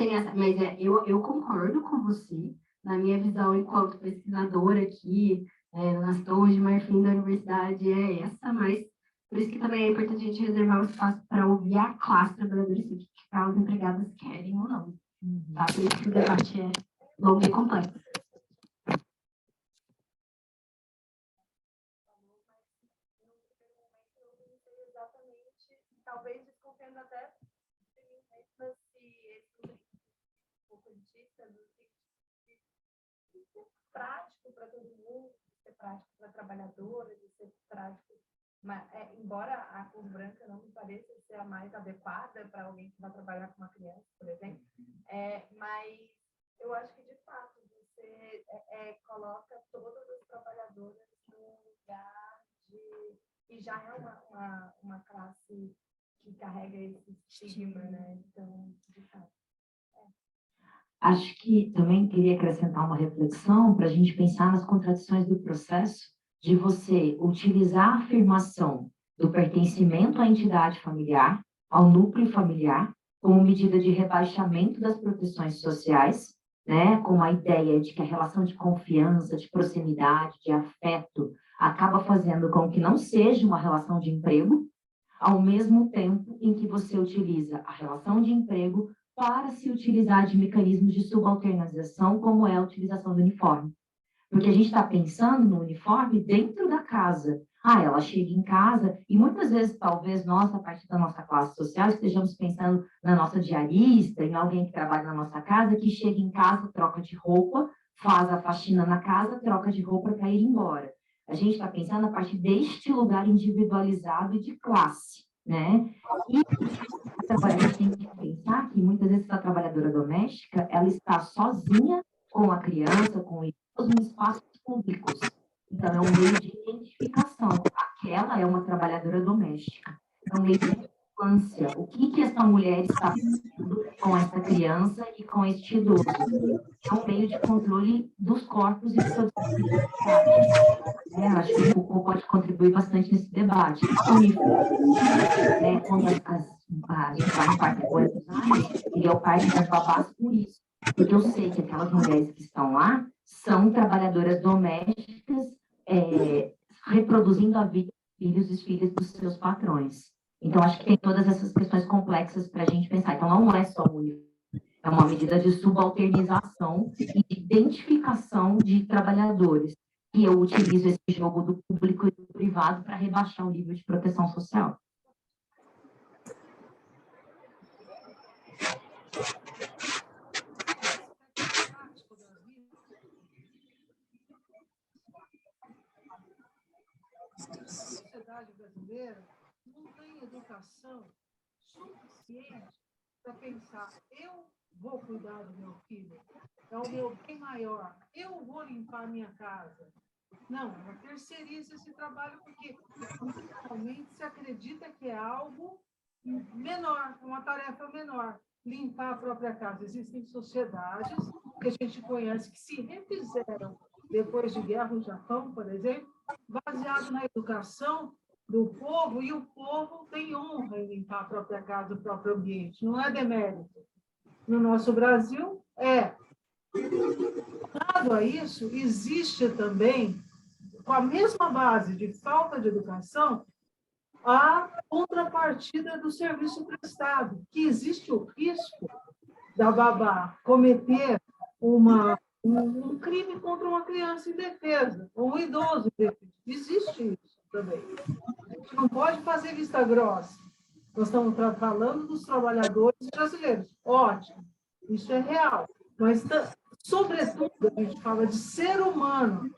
eu concordo com você, na minha visão enquanto pesquisadora aqui, nas Torres de Marfim da universidade é essa, mas por isso que também é importante a gente reservar um espaço para ouvir a classe trabalhadora, se o que as empregadas querem ou não. Tá? Por isso que o debate é longo e complexo. Talvez desconfiando até se esse pouco disso, de ser prático para todo mundo, de ser prático para a trabalhadora, de ser prático, embora a cor branca não me pareça ser a mais adequada para alguém que vai trabalhar com uma criança, por exemplo, mas eu acho que, de fato, você coloca todas as trabalhadoras num lugar de... E já é uma classe que carrega esse estigma, né? Então, de fato. Acho que também queria acrescentar uma reflexão para a gente pensar nas contradições do processo de você utilizar a afirmação do pertencimento à entidade familiar, ao núcleo familiar, como medida de rebaixamento das proteções sociais, né? Com a ideia de que a relação de confiança, de proximidade, de afeto, acaba fazendo com que não seja uma relação de emprego, ao mesmo tempo em que você utiliza a relação de emprego para se utilizar de mecanismos de subalternização, como é a utilização do uniforme. Porque a gente está pensando no uniforme dentro da casa. Ela chega em casa, e muitas vezes, talvez nós, a partir da nossa classe social, estejamos pensando na nossa diarista, em alguém que trabalha na nossa casa, que chega em casa, troca de roupa, faz a faxina na casa, troca de roupa para ir embora. A gente está pensando a partir deste lugar individualizado e de classe, né? E agora a gente tem que pensar que muitas vezes essa trabalhadora doméstica, ela está sozinha com a criança, com o idoso, em espaços públicos. Então, é um meio de identificação. Aquela é uma trabalhadora doméstica. É um meio de infância. O que essa mulher está fazendo com essa criança e com este idoso? É um meio de controle dos corpos e de produtividade. Acho que o Foucault pode contribuir bastante nesse debate. Quando a gente vai no Parque Buenos Aires, ele é o parque das babás por isso. Porque eu sei que aquelas mulheres que estão lá são trabalhadoras domésticas reproduzindo a vida dos filhos e filhas dos seus patrões. Então, acho que tem todas essas questões complexas para a gente pensar. Então, não é só o uniforme. É uma medida de subalternização e de identificação de trabalhadores. E eu utilizo esse jogo do público e do privado para rebaixar o nível de proteção social. A sociedade brasileira não tem educação suficiente para pensar, eu vou cuidar do meu filho, é o meu bem maior, eu vou limpar a minha casa. Não, ela terceiriza esse trabalho porque realmente se acredita que é algo menor, uma tarefa menor, limpar a própria casa. Existem sociedades que a gente conhece que se refizeram depois de guerra, no Japão, por exemplo, baseado na educação do povo, e o povo tem honra em limpar a própria casa, o próprio ambiente, não é demérito. No nosso Brasil, Dado a isso, existe também, com a mesma base de falta de educação, a contrapartida do serviço prestado, que existe o risco da babá cometer um crime contra uma criança indefesa, ou um idoso indefeso. Existe isso também. A gente não pode fazer vista grossa. Nós estamos falando dos trabalhadores brasileiros. Ótimo, isso é real. Mas, sobretudo, a gente fala de ser humano.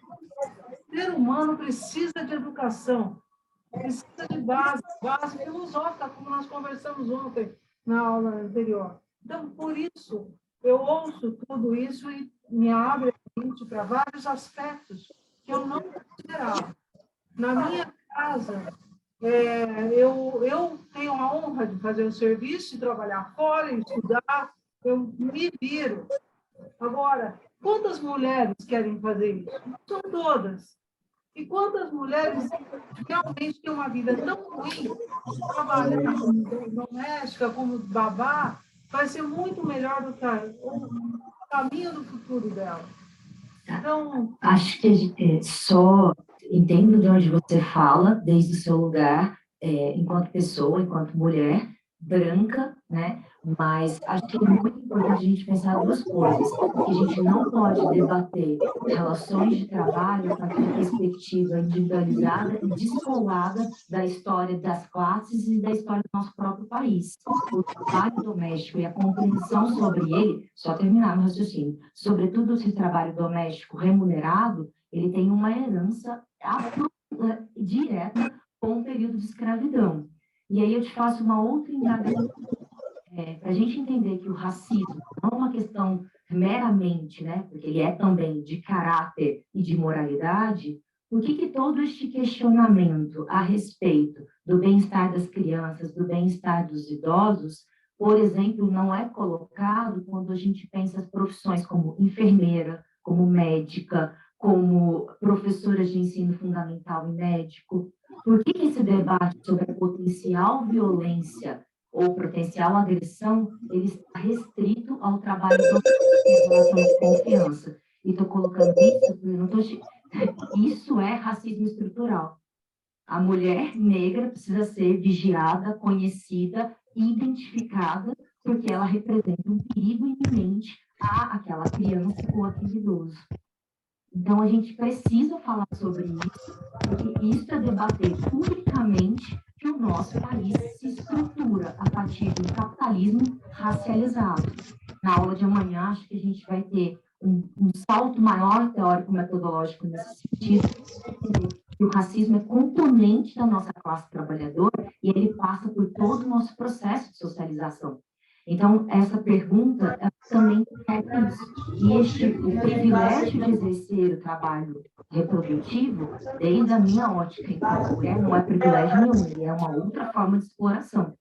O ser humano precisa de educação, precisa de base filosófica, como nós conversamos ontem na aula anterior. Então, por isso, eu ouço tudo isso e me abre a mente para vários aspectos que eu não considerava. Na minha casa, eu tenho a honra de fazer o serviço, de trabalhar fora, estudar, eu me viro. Agora, quantas mulheres querem fazer isso? Não são todas. E quantas mulheres realmente têm uma vida tão ruim, trabalhando como doméstica, como babá, vai ser muito melhor do que o caminho do futuro dela. Então, acho que a gente, só entendo de onde você fala, desde o seu lugar, enquanto pessoa, enquanto mulher branca, né? Mas acho que é muito importante a gente pensar duas coisas, que a gente não pode debater relações de trabalho com aquela perspectiva individualizada e descolada da história das classes e da história do nosso próprio país. O trabalho doméstico e a compreensão sobre ele, só terminar meu raciocínio, sobretudo esse trabalho doméstico remunerado, ele tem uma herança direta com o período de escravidão. E aí eu te faço uma outra indagação. Para a gente entender que o racismo não é uma questão meramente, né, porque ele é também de caráter e de moralidade, por que todo este questionamento a respeito do bem-estar das crianças, do bem-estar dos idosos, por exemplo, não é colocado quando a gente pensa as profissões como enfermeira, como médica, como professora de ensino fundamental e médico? Por que esse debate sobre a potencial violência ou potencial agressão, ele está restrito ao trabalho em relação de confiança? E estou colocando isso, porque eu não tô... Isso é racismo estrutural. A mulher negra precisa ser vigiada, conhecida, identificada, porque ela representa um perigo iminente àquela criança ou àquele idoso. Então, a gente precisa falar sobre isso, porque isso é debater publicamente que o nosso país se estrutura a partir do capitalismo racializado. Na aula de amanhã, acho que a gente vai ter um salto maior teórico-metodológico nesse sentido, que o racismo é componente da nossa classe trabalhadora e ele passa por todo o nosso processo de socialização. Então, essa pergunta também é isso. E o privilégio de exercer o trabalho reprodutivo, desde a minha ótica enquanto mulher, não é privilégio nenhum, ele é uma outra forma de exploração.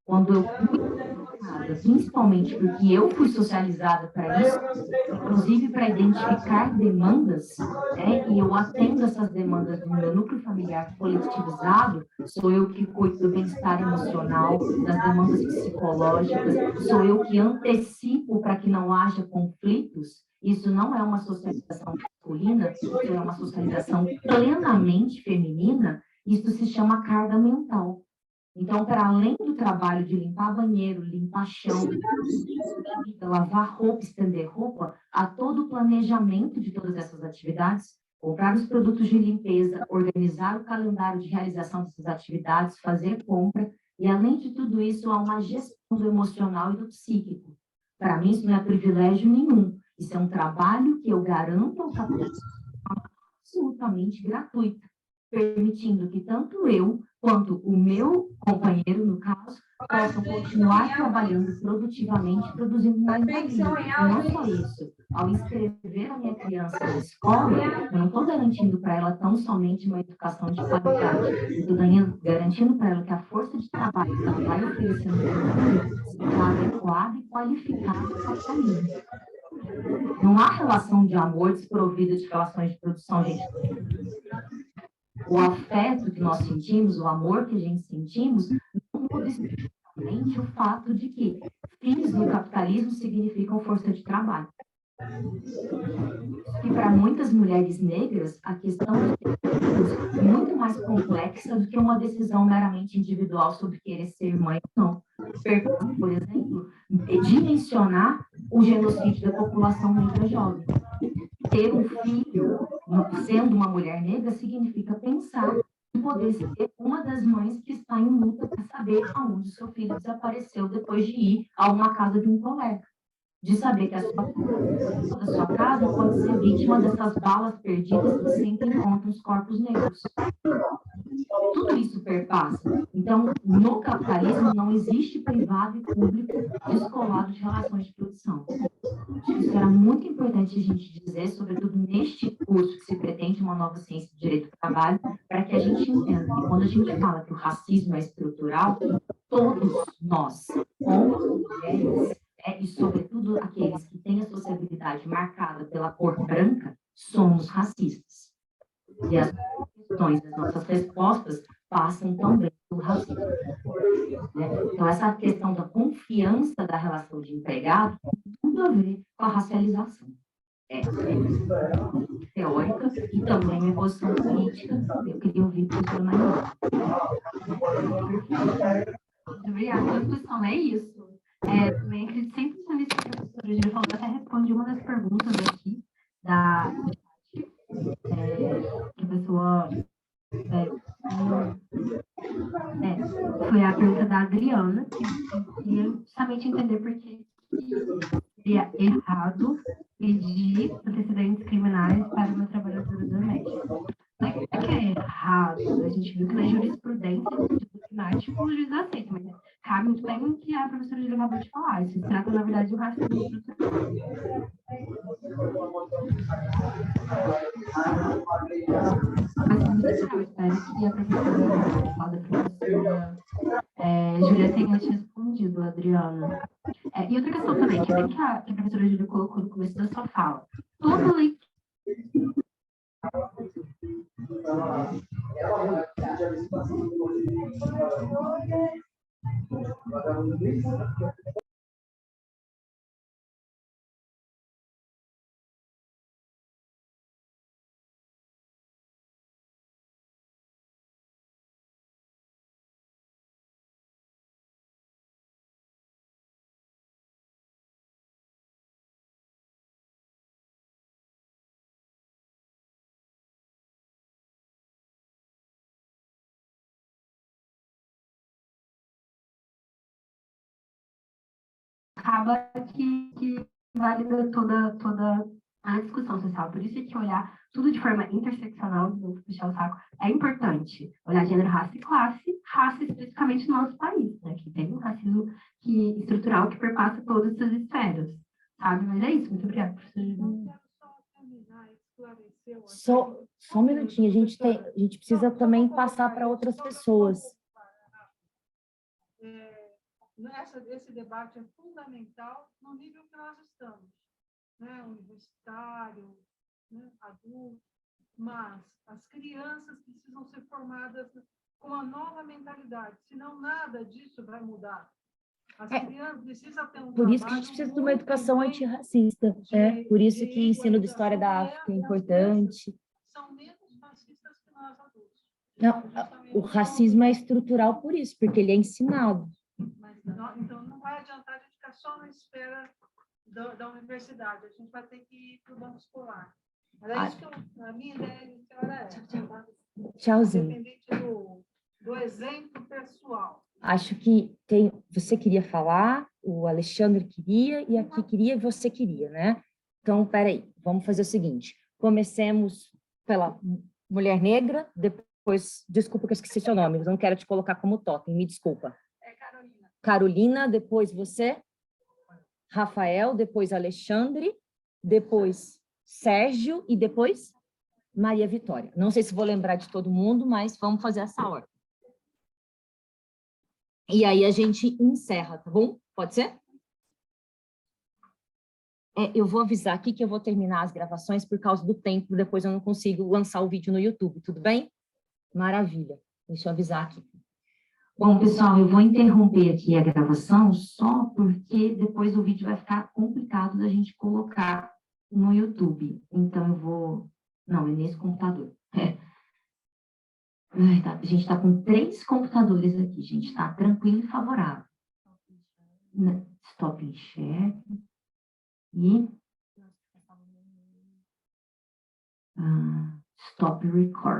Quando eu fui, principalmente porque eu fui socializada para isso, inclusive para identificar demandas, né, e eu atendo essas demandas no meu núcleo familiar coletivizado, sou eu que cuido do bem-estar emocional, das demandas psicológicas, sou eu que antecipo para que não haja conflitos. Isso não é uma socialização masculina, isso é uma socialização plenamente feminina, isso se chama carga mental. Então, para além do trabalho de limpar banheiro, limpar chão, lavar roupa, estender roupa, há todo o planejamento de todas essas atividades, comprar os produtos de limpeza, organizar o calendário de realização dessas atividades, fazer compra, e além de tudo isso, há uma gestão do emocional e do psíquico. Para mim, isso não é privilégio nenhum, isso é um trabalho que eu garanto ao capitalismo absolutamente gratuito, permitindo que tanto eu quanto o meu companheiro, no caso, possam continuar trabalhando produtivamente, produzindo mais valia. E não só isso, ao inscrever a minha criança na escola, eu não estou garantindo para ela tão somente uma educação de qualidade, eu estou garantindo para ela que a força de trabalho que ela vai oferecer no futuro será adequada e qualificada para o capitalismo. Não há relação de amor desprovida de relações de produção, gente. O afeto que nós sentimos, o amor que a gente sentimos, não muda especificamente o fato de que fins do capitalismo significam força de trabalho. E para muitas mulheres negras, a questão é muito mais complexa do que uma decisão meramente individual sobre querer ser mãe ou não. Por exemplo, dimensionar o genocídio da população negra jovem. Ter um filho, sendo uma mulher negra, significa pensar em poder ser uma das mães que está em luta para saber aonde seu filho desapareceu depois de ir a uma casa de um colega. De saber que a sua casa pode ser vítima dessas balas perdidas que sempre encontram os corpos negros. Tudo isso perpassa. Então, no capitalismo não existe privado e público descolado de relações de produção. Acho que isso era muito importante a gente dizer, sobretudo neste curso que se pretende uma nova ciência do direito do trabalho, para que a gente entenda que quando a gente fala que o racismo é estrutural, todos nós, homens e mulheres, e sobretudo aqueles que têm a sociabilidade marcada pela cor branca, somos racistas. E as questões das nossas respostas passam também pelo racismo. né? Então, essa questão da confiança da relação de empregado tem tudo a ver com a racialização. É teórica e também minha posição política. Eu queria ouvir a professora Maria. Muito obrigada, professora. É isso. Também acredito sempre nisso que a professora Júlia falou, até respondi uma das perguntas aqui que a pessoa foi a pergunta da Adriana, que queria justamente entender por que seria errado pedir antecedentes criminais para uma trabalhadora doméstica. Não é que é errado, a gente viu que na jurisprudência disciplinária o juiz aceita, mas cabe muito bem o que a professora Júlia acabou de falar. Isso se trata, na verdade, de um racismo estrutural. Eu espero que a professora Júlia tenha te respondido, Adriana. E outra questão também, que bem que a professora Júlia colocou no começo da sua fala. Toda lei acaba que valida toda a discussão social. Por isso é que olhar tudo de forma interseccional, de novo, puxar o saco, é importante. Olhar gênero, raça e classe, raça especificamente no nosso país, né? Que tem um racismo estrutural que perpassa todas essas esferas, sabe? Mas é isso. Muito obrigada, professora. Só um minutinho, a gente precisa também passar para outras pessoas. Esse debate é fundamental no nível que nós estamos, né? Universitário, né? Adulto, mas as crianças precisam ser formadas com uma nova mentalidade, senão nada disso vai mudar. As crianças precisam ter um Por isso que a gente precisa de uma educação antirracista, por isso que o ensino de história da África é importante. São menos racistas que nós adultos. Não, o racismo é estrutural por isso, porque ele é ensinado. Então, não vai adiantar a gente ficar só na esfera da universidade. A gente vai ter que ir para o banco escolar. Mas é isso que a minha ideia inicial era essa. Tchauzinho. Independente do exemplo pessoal. Acho que você queria falar, o Alexandre queria, e aqui queria e você queria, né? Então, peraí, vamos fazer o seguinte. Comecemos pela mulher negra, depois, desculpa que eu esqueci seu nome, mas eu não quero te colocar como totem, me desculpa. Carolina, depois você, Rafael, depois Alexandre, depois Sérgio e depois Maria Vitória. Não sei se vou lembrar de todo mundo, mas vamos fazer essa ordem. E aí a gente encerra, tá bom? Pode ser? Eu vou avisar aqui que eu vou terminar as gravações por causa do tempo, depois eu não consigo lançar o vídeo no YouTube, tudo bem? Maravilha. Deixa eu avisar aqui. Bom, pessoal, eu vou interromper aqui a gravação só porque depois o vídeo vai ficar complicado da gente colocar no YouTube. Então, eu vou... Não, é nesse computador. A gente está com 3 computadores aqui, gente. Está tranquilo e favorável. Stop and share. E... stop record.